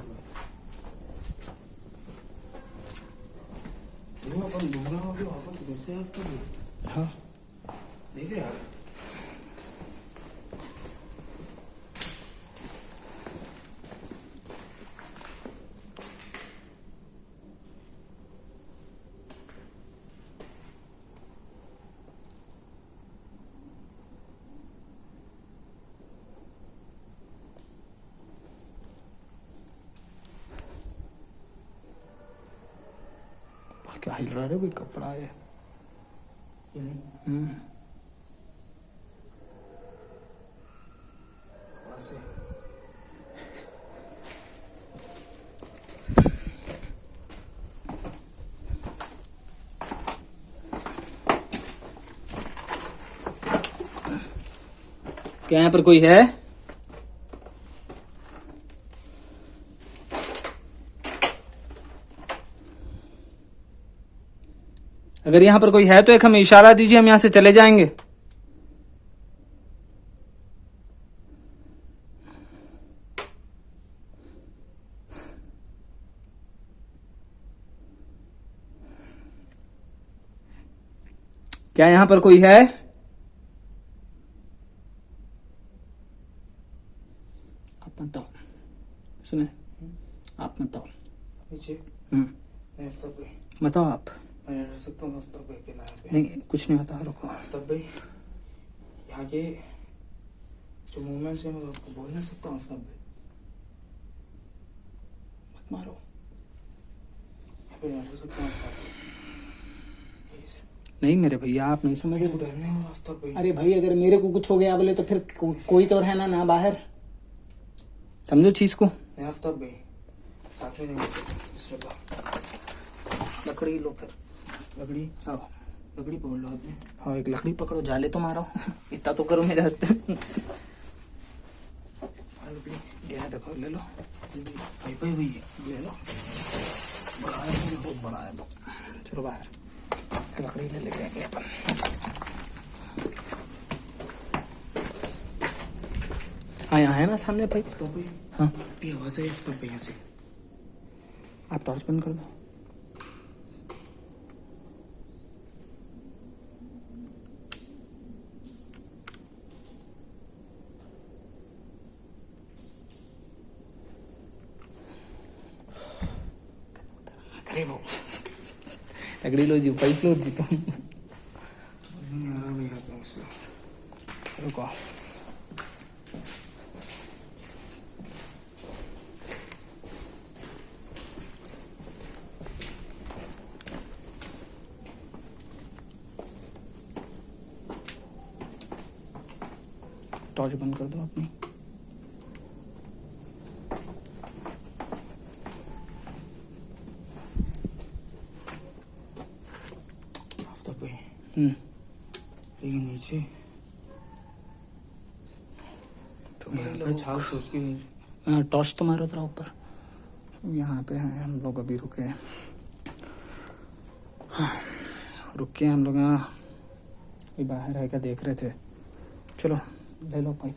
देखो अपन घूमना होगा वापस उधर से आफ्टर भी। हाँ देख रहे यार क्या हिल रहा है भाई कपड़ा है। ये नहीं ऐसे क्या यहाँ पर कोई है? अगर यहाँ पर कोई है तो एक हमें इशारा दीजिए, हम यहाँ से चले जाएंगे। क्या यहाँ पर कोई है? आप मत आओ, सुने आप मत आओ पीछे नहीं आफ्ताब भाई, मत आओ आप। मैं रह सकता हूँ आफ्ताब भाई के नाम पे। नहीं कुछ नहीं होता, रुको। आफ्ताब भाई यहाँ के जो मूवमेंट्स है मैं आपको बोल नहीं सकता हूँ आफ्ताब भाई। मत मारो। यहाँ पे रह सकता हूँ आफ्ताब भाई। नहीं मेरे भैया आप नहीं समझ रहे। डरने हो आफ्ताब भाई। अरे भाई अगर मेरे को कुछ हो गया बोले तो फिर कोई तो रहना ना बाहर, समझो चीज को। नहीं आफ्ताब भाई साथ में नहीं दूसरे बार लकड़ी लो फिर। लकड़ी आओ। लकड़ी पकड़ लो आपने। हाँ एक लकड़ी पकड़ो, जाले तो मारो इतना तो करो मेरे हस्ते। ये देखो ले लो, भाई भाई भाई ले लो, बड़ा है बहुत बड़ा है तो। चलो बाहर लकड़ी ले लेके आएंगे अपन। हाँ यहाँ है ना सामने पाइप। तो भाई हाँ ये आवाज आई आफ्ताब भैया से। आप टॉर्च बंद कर दो। अरे वो लकड़ी लो जी, पाइप लो जी तुम। नहीं आ रहा भैया तो उससे। रुको टॉर्च बंद कर दो अपनी। आफ्ताब भाई ये नीचे तो यहाँ पे छाल सोच के टॉर्च तो मारो जरा ऊपर। यहाँ पे हैं हम लोग, अभी रुके हैं। हाँ रुके हम लोग यहाँ, ये बाहर है क्या देख रहे थे। चलो ले लो पाइप।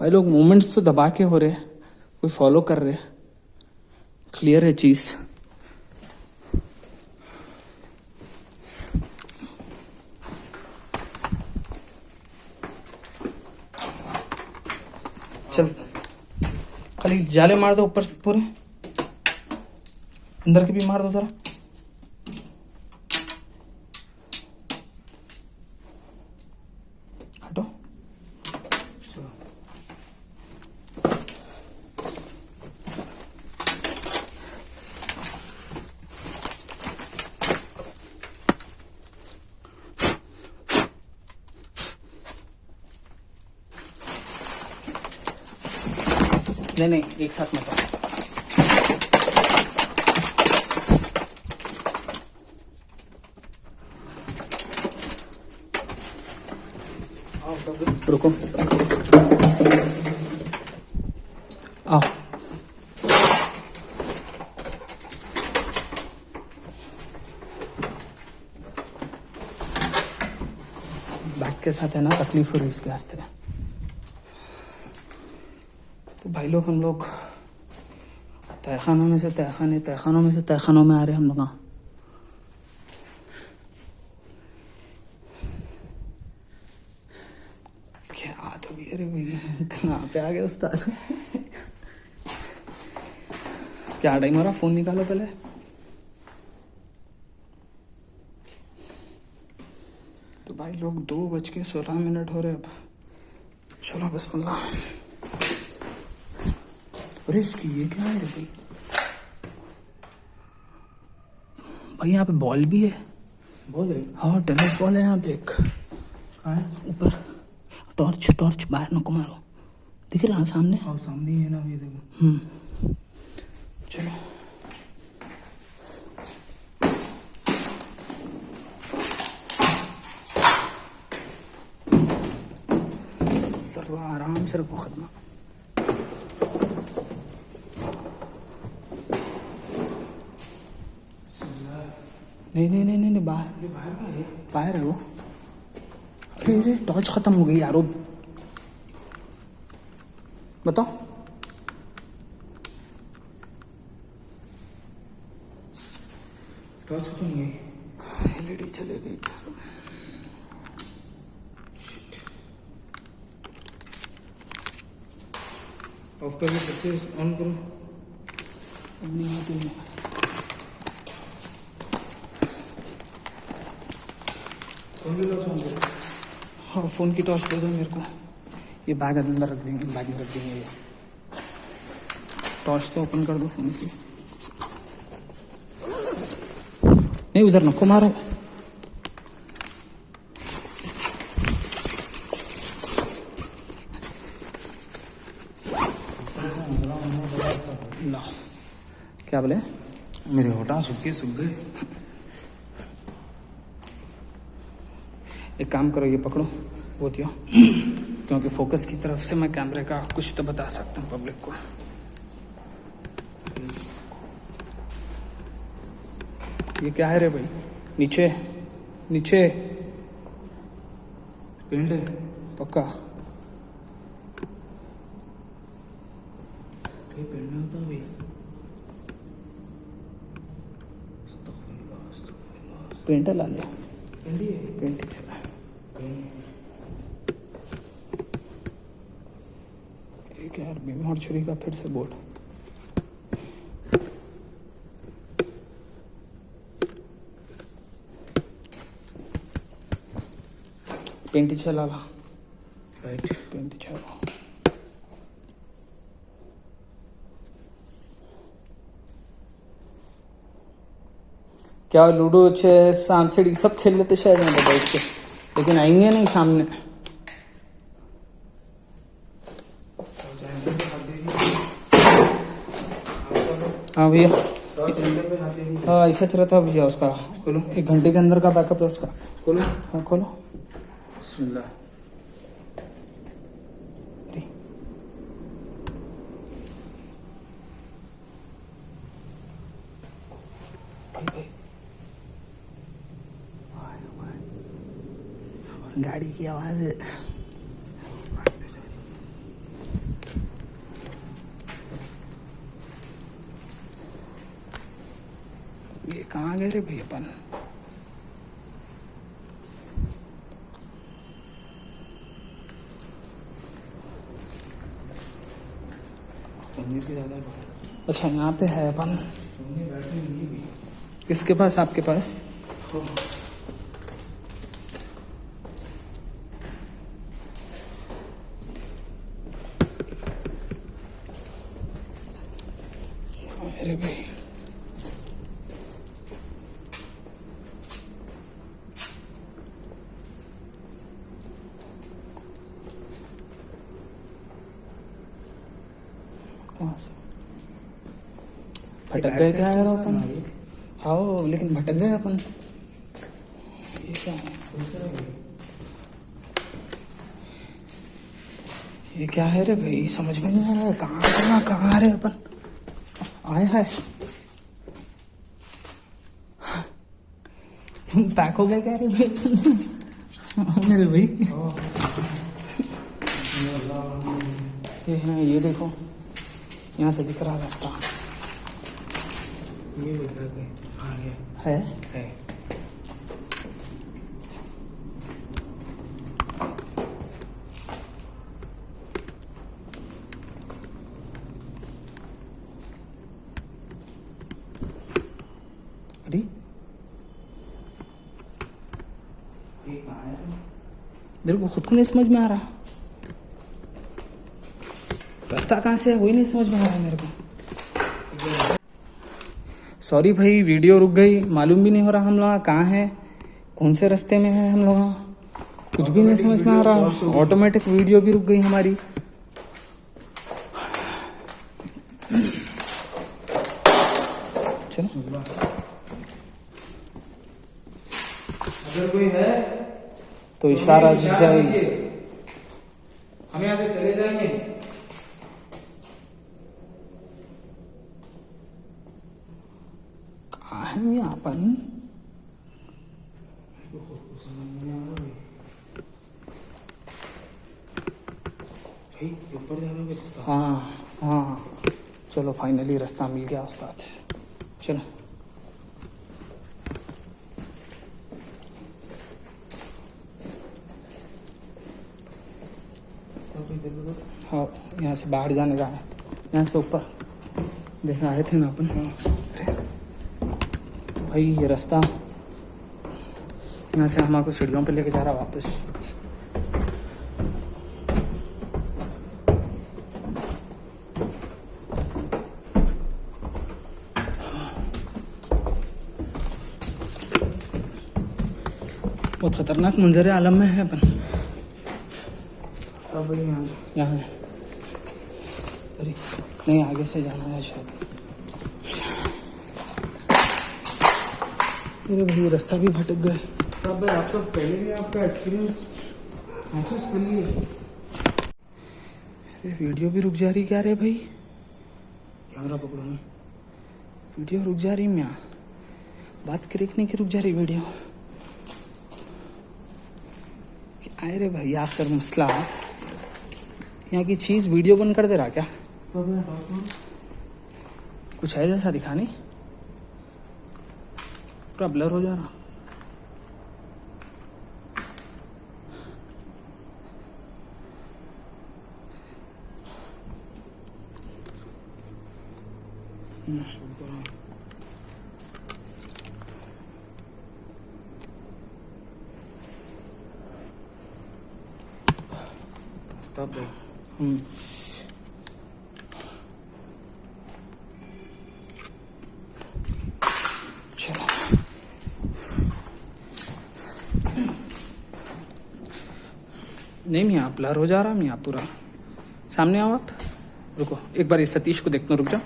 भाई लोग मूवमेंट्स तो दबा के हो रहे, कोई फॉलो कर रहे, क्लियर है चीज। चल खाली जाले मार दो ऊपर से पूरे, अंदर के भी मार दो जरा। हटो नहीं नहीं एक साथ मत आओ। रुको आओ। बैग के साथ है ना, तकलीफ हो रही इसके वास्ते। तो भाई लोग हम लोग तहखानों में से तहखाने, तहखानों में से तहखानों में आ रहे हम लोग। क्या तो भी, अरे भैया कहाँ पे आ गए उस्ताद। क्या टाइम हो रहा, फोन निकालो पहले। तो भाई लोग 2:16 हो रहे अब। चलो बिस्मिल्लाह। अरे इसकी ये क्या है रे भाई? भाई यहाँ पे बॉल भी है। बॉल है? हाँ टेनिस बॉल है यहाँ पे एक। कहाँ है? ऊपर टॉर्च, टॉर्च बाहर नको मारो, दिख रहा है सामने। हाँ सामने ही है ना, ये देखो। चलो सर आराम से रखो खत्म। नहीं नहीं नहीं नहीं बाहर, ये बाहर का है? बाहर है वो। अरे अरे टॉर्च खत्म हो गई यारो, बताओ। टॉर्च खत्म हो गई। एलईडी चले गई। ऑफ करके फिर से ऑन करो। अब नहीं होती है। फोन की टॉर्च ऑन करो। हाँ फोन की टॉर्च दे दो मेरे को। ये बैग अंदर रख देंगे, बैग में रख देंगे। ये टॉर्च तो ओपन कर दो फोन की। नहीं उधर नको मारो। क्या बोले? मेरे होठा सूख गए। एक काम करो, ये पकड़ो वो दियो, क्योंकि फोकस की तरफ से मैं कैमरे का कुछ तो बता सकता हूँ पब्लिक को। ये क्या है रे भाई? नीचे नीचे पेंट है पक्का। कहीं पेंट नहीं होता भाई। पेंट ला ले, पेंट ही है। पेंट ही चला। एक यार बीम और छुरी का फिर से बोर्ड। पेंट ही चला ला, राइट। पेंट ही चला। क्या लूडो चेस सांप सीढ़ी सब खेल लेते शायद यहाँ पे बैठ के, लेकिन आएंगे नहीं सामने। हाँ भैया, हाँ ऐसा चल रहा था भैया उसका। खोलो। 1 घंटे के अंदर का बैकअप है उसका। खोलो। हाँ खोलो। बिस्मिल्लाह। अरे गाड़ी की आवाज है। ये कहाँ गए रे भैया अपन? अच्छा यहाँ पे है अपन। किसके पास? आपके पास? अरे भाई भटक गए क्या यार अपन? हाँ लेकिन भटक गए अपन। ये क्या है? ये क्या है रे भाई? समझ में नहीं आ रहा है। कहाँ आ रहे अपन? आए है पैक हो गए क्या रे भाई? मेरे भाई ये है, ये देखो यहाँ से दिख रहा रास्ता ये आगे है। अरे मेरे को खुद को नहीं समझ में आ रहा रास्ता कहाँ से है, वही नहीं समझ में आ रहा है मेरे को। सॉरी भाई, वीडियो रुक गई, मालूम भी नहीं हो रहा हम लोग कहाँ हैं, कौन से रास्ते में है हम लोग, कुछ भी नहीं समझ में आ रहा। ऑटोमेटिक वीडियो भी रुक गई हमारी। चलो अगर कोई है तो इशारा जाए। हम यहाँ से चले जाएंगे। कहाँ है यहाँ अपन? भाई ऊपर जा रहा है रास्ता। हाँ चलो फाइनली रास्ता मिल गया उस्ताद। चलो हाँ यहाँ से बाहर जाने का है, यहाँ से ऊपर जैसे आए थे ना अपन। भाई ये रास्ता यहाँ से हमको सीढ़ियों पे लेके जा रहा वापस। बहुत खतरनाक मंजर आलम में है अपन। अब यहाँ अरे नहीं, आगे से जाना है शायद। अरे भाई रास्ता भी भटक गए। तब भाई आप तो पहले भी आपका एक्सपीरियंस महसूस कर लिए। अरे वीडियो भी रुक जा रही क्या रे भाई? कैमरा पकड़ो नहीं। वीडियो रुक जा रही मैं, बात करें की रुक जा रही वीडियो। आए रे भाई आखिर मसला यहाँ की चीज़ वीडियो बंद कर दे रहा क्या? कुछ है जैसा दिखा नहीं, पूरा ब्लर हो जा रहा। तब भाई चलो नहीं मियाँ ब्लर हो जा रहा मियाँ पूरा। सामने आओ आप, रुको एक बार इस सतीश को देखना, रुक जाओ।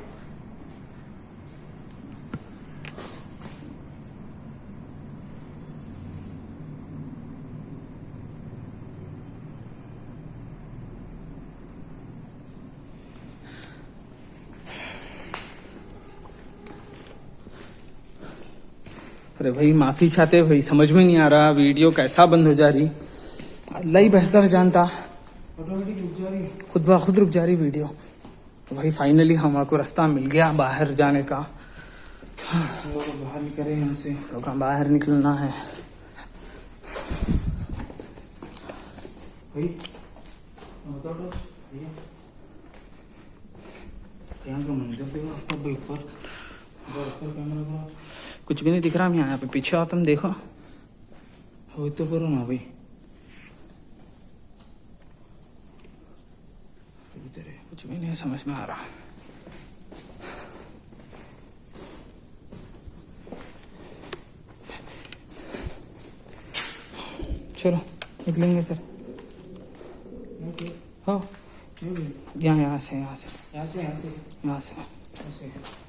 अरे भाई माफी चाहते भाई, समझ में नहीं आ रहा वीडियो कैसा बंद हो जा रही, अल्लाह ही बेहतर जानता। ऑटोमेटिक रुक जा रही, खुद ब खुद रुक जा रही वीडियो। तो भाई फाइनली हमारे रास्ता मिल गया बाहर जाने का। हम लोग बाहर निकले यहाँ से। लोग बाहर निकलना है भाई बताओ तो भैया, यहाँ का मंजर देखो आपका भाई, ऊपर कैमरा का कुछ भी नहीं दिख रहा। हम यहाँ पे पीछे आओ, तुम देखो। हो तो करो ना भाई। कुछ भी नहीं समझ में आ रहा। चलो निकलेंगे फिर। हाँ यहाँ से यहाँ से यहाँ से यहाँ से यहाँ से यहाँ से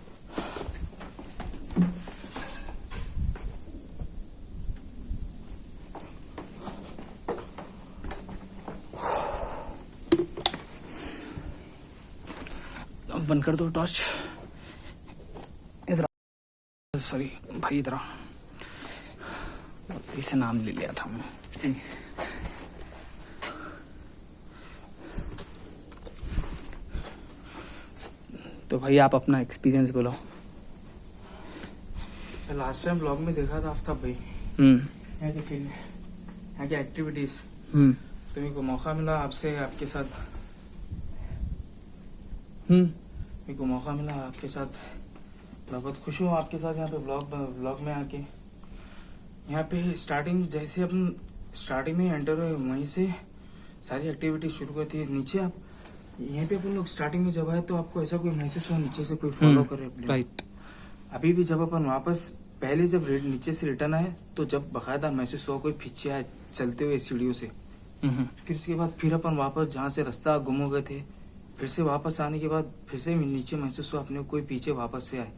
बंद कर दो टॉर्च। इधर सॉरी भाई, इधर इसे नाम ले लिया था मैं। तो भाई आप अपना एक्सपीरियंस बोलो। लास्ट टाइम ब्लॉग में देखा था आफ्ताब भाई, यहाँ की फील्ड, यहाँ की एक्टिविटीज, तो मेरे को मौका मिला आपसे आपके साथ मेरे को मौका मिला आपके साथ। मैं बहुत खुश हूँ आपके साथ यहाँ पे ब्लॉग में आके। यहाँ पे स्टार्टिंग जैसे अपन स्टार्टिंग में एंटर हुए वहीं से सारी एक्टिविटी शुरू करती है। नीचे आप यहाँ पे अपन लोग स्टार्टिंग में जब आए तो आपको ऐसा कोई महसूस हुआ नीचे से कोई फॉलो करे? राइट। अभी भी जब अपन वापस पहले जब नीचे से रिटर्न आए तो जब बकायदा महसूस हुआ कोई पीछे आए चलते हुए सीढ़ियों से। फिर उसके बाद फिर अपन वापस जहाँ से रास्ता गुम हो गए थे, फिर से वापस आने के बाद फिर से नीचे महसूस हुआ अपने कोई पीछे वापस से आए।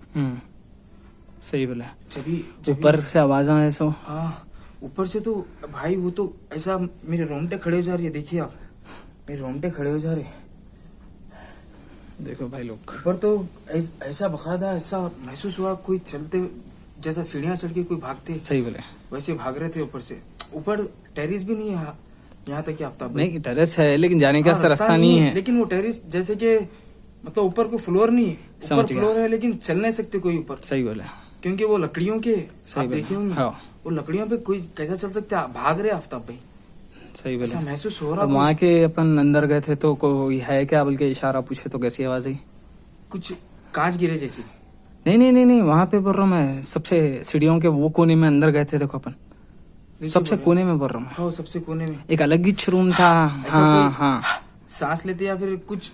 सही बोला। जभी ऊपर से आवाज आए सो। हाँ ऊपर से तो भाई वो तो ऐसा मेरे रोंगटे खड़े हो जा रही है। देखिए आप, मेरे रोंगटे खड़े हो जा रहे। देखो भाई लोग ऊपर तो ऐसा बकायदा ऐसा महसूस हुआ कोई चलते जैसा सीढ़ियाँ चढ़ के कोई भागते। सही बोले। वैसे भाग रहे थे ऊपर से। ऊपर टेरिस भी नहीं है यहाँ तक कि आफ्ताब नहीं, टेरेस है लेकिन जाने का रास्ता नहीं है। लेकिन वो टेरिस जैसे कि मतलब ऊपर कोई फ्लोर नहीं है, ऊपर फ्लोर है लेकिन चल नहीं सकते कोई ऊपर। सही बोला। क्योंकि वो लकड़ियों के आप देखे होंगे। हाँ। वो लकड़ियों पे कोई कैसा चल सकता है? भाग रहे आफ्ताब भाई। सही बोला। महसूस हो रहा। वहाँ के अपन अंदर गए थे तो कोई है क्या बोल के इशारा पूछे तो कैसी आवाज आई? कुछ कांच गिरे जैसी। नहीं, वहाँ पे बोल रहा हूँ मैं, सबसे सीढ़ियों के वो कोने में अंदर गए थे। देखो अपन सबसे कोने में बोल रहा हूँ। हाँ सबसे कोने में एक अलग ही रूम था। हाँ सांस लेते या फिर कुछ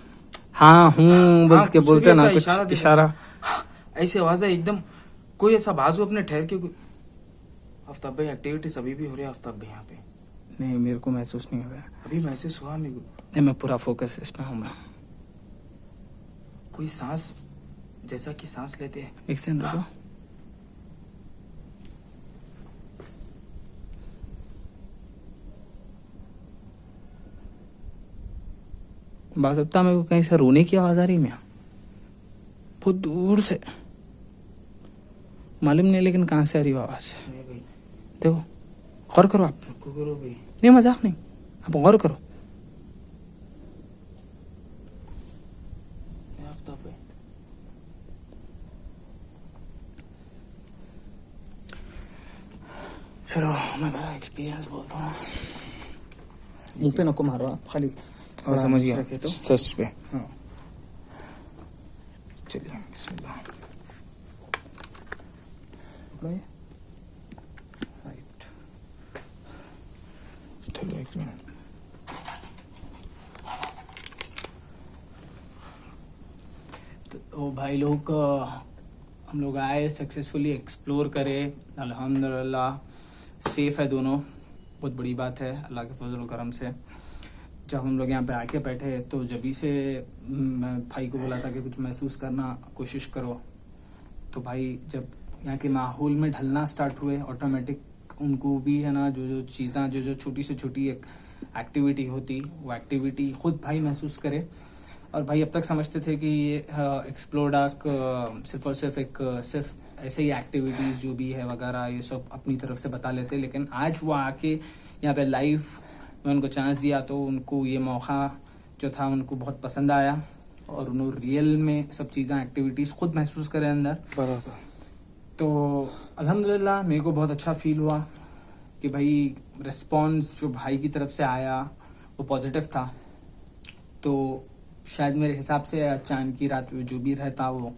हाँ हूँ बोल के बोलते ना, कुछ इशारा ऐसी आवाज है एकदम। कोई ऐसा बाजू अपने ठहर के। आफ्ताब भाई एक्टिविटीज अभी भी हो रही है आफ्ताब भाई यहाँ पे? नहीं, मेरे को महसूस नहीं हुआ। अभी महसूस हुआ मेरे को। नहीं, मैं पूरा फोकस इसमें हूँ। मैं कोई सांस जैसा कि सांस लेते हैं। एक सेकंड रुको। बासप्ता मेरे को कहीं से रोने की आवाज आ रही है, बहुत दूर से, मालूम नहीं लेकिन कहाँ से आ रही है आवाज। देखो गौर करो आप, करो भाई, नहीं मजाक नहीं, आप गौर करो। चलो मैं मेरा एक्सपीरियंस बोलता हूँ। मुंह पे नको मारो आप, खाली और समझ गया रखे तो सच पे। हाँ। चलिए बिस्मिल्लाह। राइट, चलो एक मिनट। तो भाई लोग हम लोग आए, सक्सेसफुली एक्सप्लोर करे, अल्हम्दुलिल्लाह सेफ है दोनों, बहुत बड़ी बात है अल्लाह के फजल करम से। जब हम लोग यहाँ पे आके बैठे तो जब से मैं भाई को बोला था कि कुछ महसूस करना कोशिश करो, तो भाई जब यहाँ के माहौल में ढलना स्टार्ट हुए ऑटोमेटिक उनको भी है ना, जो चीज़ें जो छोटी से छोटी एक एक्टिविटी होती वो एक्टिविटी खुद भाई महसूस करे। और भाई अब तक समझते थे कि ये एक्सप्लोर डार्क सिर्फ और सिर्फ ऐसे ही एक्टिविटीज़ जो भी है वगैरह ये सब अपनी तरफ से बता लेते, लेकिन आज वो आके यहाँ पे लाइव में उनको चांस दिया तो उनको ये मौका जो था उनको बहुत पसंद आया और उन्होंने रियल में सब चीज़ें एक्टिविटीज़ खुद महसूस करें अंदर। बराबर। तो अल्हम्दुलिल्लाह मेरे को बहुत अच्छा फील हुआ कि भाई रिस्पॉन्स जो भाई की तरफ से आया वो पॉजिटिव था। तो शायद मेरे हिसाब से चांद की रात में जो भी रहता वो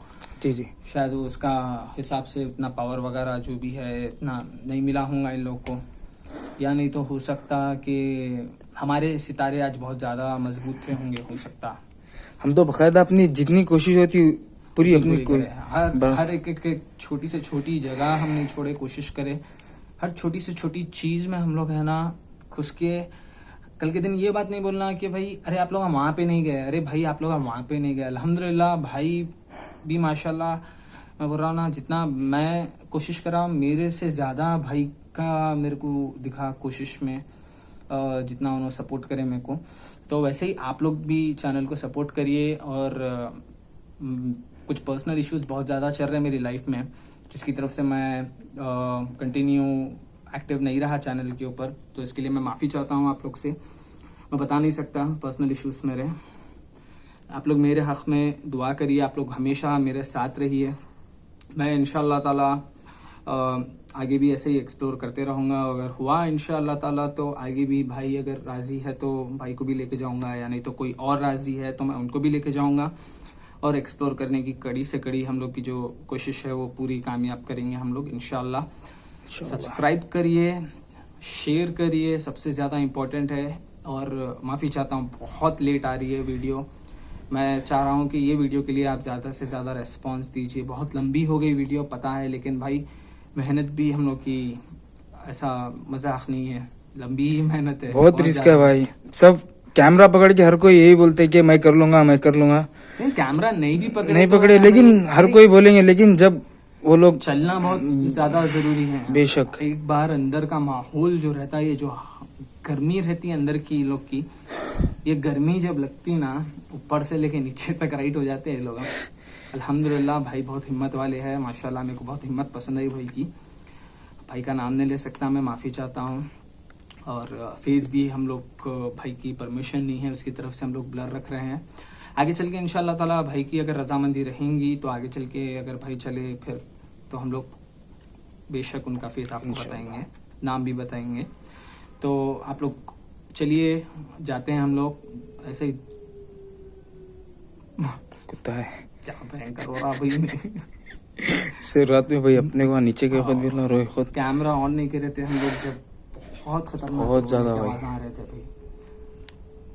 जी शायद वो उसका हिसाब से इतना पावर वगैरह जो भी है इतना नहीं मिला होगा इन लोग को, या नहीं तो हो सकता कि हमारे सितारे आज बहुत ज़्यादा मजबूत थे होंगे, हो सकता। हम तो बकायदा अपनी जितनी कोशिश होती पूरी अपनी हर एक छोटी से छोटी जगह हम नहीं छोड़े, कोशिश करे हर छोटी से छोटी चीज़ में हम लोग है ना घुस के। कल के दिन ये बात नहीं बोलना कि भाई अरे आप लोग वहाँ पे नहीं गए, अरे भाई आप लोग वहाँ पे नहीं गए। अल्हम्दुलिल्लाह भाई भी माशाल्लाह, मैं बोल रहा हूँ ना जितना मैं कोशिश करा मेरे से ज़्यादा भाई का मेरे को दिखा कोशिश में, जितना उन्होंने सपोर्ट करे मेरे को। तो वैसे ही आप लोग भी चैनल को सपोर्ट करिए। और कुछ पर्सनल इश्यूज बहुत ज़्यादा चल रहे हैं मेरी लाइफ में जिसकी तरफ से मैं कंटिन्यू एक्टिव नहीं रहा चैनल के ऊपर, तो इसके लिए मैं माफ़ी चाहता हूँ आप लोग से। मैं बता नहीं सकता पर्सनल इश्यूज मेरे, आप लोग मेरे हक़ में दुआ करिए, आप लोग हमेशा मेरे साथ रहिए। मैं इंशाअल्लाह ताला आगे भी ऐसे ही एक्सप्लोर करते रहूँगा। अगर हुआ इंशाअल्लाह ताला तो आगे भी भाई अगर राज़ी है तो भाई को भी लेके जाऊँगा, या नहीं तो कोई और राज़ी है तो मैं उनको भी लेके जाऊँगा और एक्सप्लोर करने की कड़ी से कड़ी हम लोग की जो कोशिश है वो पूरी कामयाब करेंगे हम लोग इंशाअल्लाह। सब्सक्राइब करिए, शेयर करिए, सबसे ज़्यादा इम्पोर्टेंट है। और माफ़ी चाहता हूँ बहुत लेट आ रही है वीडियो, मैं चाह रहा हूँ कि ये वीडियो के लिए आप ज़्यादा से ज़्यादा रेस्पॉन्स दीजिए। बहुत लंबी हो गई वीडियो पता है, लेकिन भाई मेहनत भी हम लोग की ऐसा मजाक नहीं है, लंबी ही मेहनत है, बहुत रिस्क है भाई। सब कैमरा पकड़ के हर कोई यही बोलते है कि मैं कर लूंगा मैं कर लूंगा, कैमरा नहीं भी नहीं पकड़े लेकिन हर कोई बोलेंगे, लेकिन जब वो लोग चलना बहुत ज्यादा जरूरी है। बेशक एक बार अंदर का माहौल जो रहता है, ये जो गर्मी रहती है अंदर की लोग की, ये गर्मी जब लगती ना ऊपर से लेके नीचे तक राइट हो जाते हैं लोग। अल्हम्दुलिल्लाह भाई बहुत हिम्मत वाले हैं माशाल्लाह, मेरे को बहुत हिम्मत पसंद आई भाई की। भाई का नाम नहीं ले सकता, मैं माफ़ी चाहता हूँ। और फेस भी हम लोग भाई की परमिशन नहीं है उसकी तरफ से हम लोग ब्लर रख रहे हैं। आगे चल के इंशाल्लाह ताला भाई की अगर रजामंदी रहेंगी तो आगे चल के अगर भाई चले फिर तो हम लोग बेशक उनका फेस आपको बताएंगे, नाम भी बताएंगे। तो आप लोग चलिए जाते हैं हम लोग। ऐसे ही कुत्ता है क्या भयंकर हो रहा भाई सिर रात में भाई अपने को नीचे के खुद भी रोए खुद कैमरा ऑन नहीं कर रहे थे हम लोग, जब बहुत खतरनाक बहुत ज्यादा आवाज आ रहे थे भाई।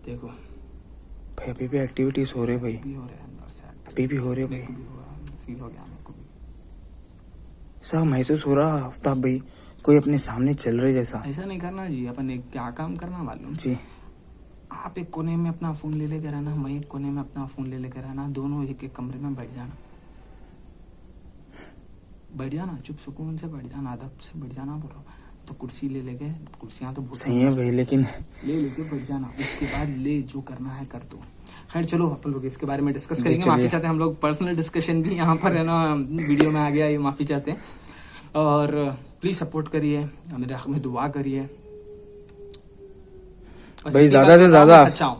देखो भाई अभी भी एक्टिविटीज हो रहे भाई, भी हो रहे हैं अंदर से, अभी भी हो रहे भाई, फील हो गया मेरे को भी। ऐसा महसूस हो रहा आफ्ताब भाई कोई अपने सामने चल रहे जैसा। ऐसा नहीं करना जी, अपन एक क्या काम करना मालूम जी, आप एक कोने में अपना फोन ले लेकर रहना, मैं एक कोने में अपना फोन ले लेकर रहना, दोनों एक एक कमरे में बैठ जाना, बैठ जाना चुप सुकून से बैठ जाना, अदब से बैठ जाना। बोलो तो कुर्सी ले लेके, कुर्सियां तो सही है भाई, लेकिन ले लेके बैठ जाना, उसके बाद ले जो करना है कर दो। खैर चलो अपन लोग इसके बारे में डिस्कस जी, करेंगे। चलिए। माफी चाहते हैं, हम लोग पर्सनल डिस्कशन भी यहाँ पर है ना वीडियो में आ गया, ये माफी चाहते हैं। और प्लीज सपोर्ट करिए, मेरे हक में दुआ करिए। बस भाई इतनी ज्यादा बात से बोल रहा हूँ, ज्यादा मैं सच्चा हूँ।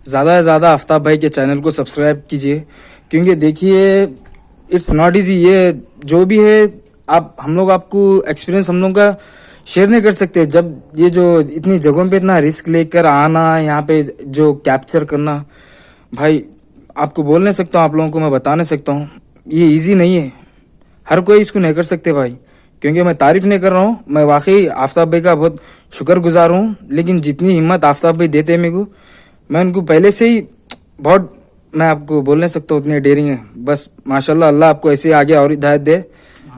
ज़्यादा से ज़्यादा आफ्ताब भाई के चैनल को सब्सक्राइब कीजिए, क्योंकि देखिए इट्स नॉट इजी। ये जो भी है आप हम लोग आपको एक्सपीरियंस हम लोग का शेयर नहीं कर सकते। जब ये जो इतनी जगहों पे इतना रिस्क लेकर आना, यहाँ पे जो कैप्चर करना, भाई आपको बोल नहीं सकता हूँ, आप लोगों को मैं बता नहीं सकता हूँ, ये इजी नहीं है। हर कोई इसको नहीं कर सकते भाई। क्योंकि मैं तारीफ नहीं कर रहा हूँ, मैं वाकई आफ्ताब भाई का बहुत शुक्रगुजार हूँ, लेकिन जितनी हिम्मत आफ्ताब भाई देते हैं मेरे को, मैं उनको पहले से ही बहुत, मैं आपको बोल नहीं सकता उतने डेयरिंग है। बस माशाल्लाह, अल्लाह आपको ऐसे आगे और हिदायत दे,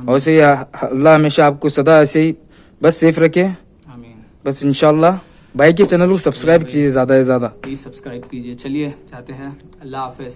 और ऐसे ही अल्लाह हमेशा आपको सदा ऐसे ही बस सेफ रखे। आमीन। बस इंशाल्लाह भाई के चैनल को सब्सक्राइब कीजिए ज़्यादा से ज़्यादा। प्लीज सब्सक्राइब कीजिए। चलिए चाहते हैं, अल्लाह हाफिज।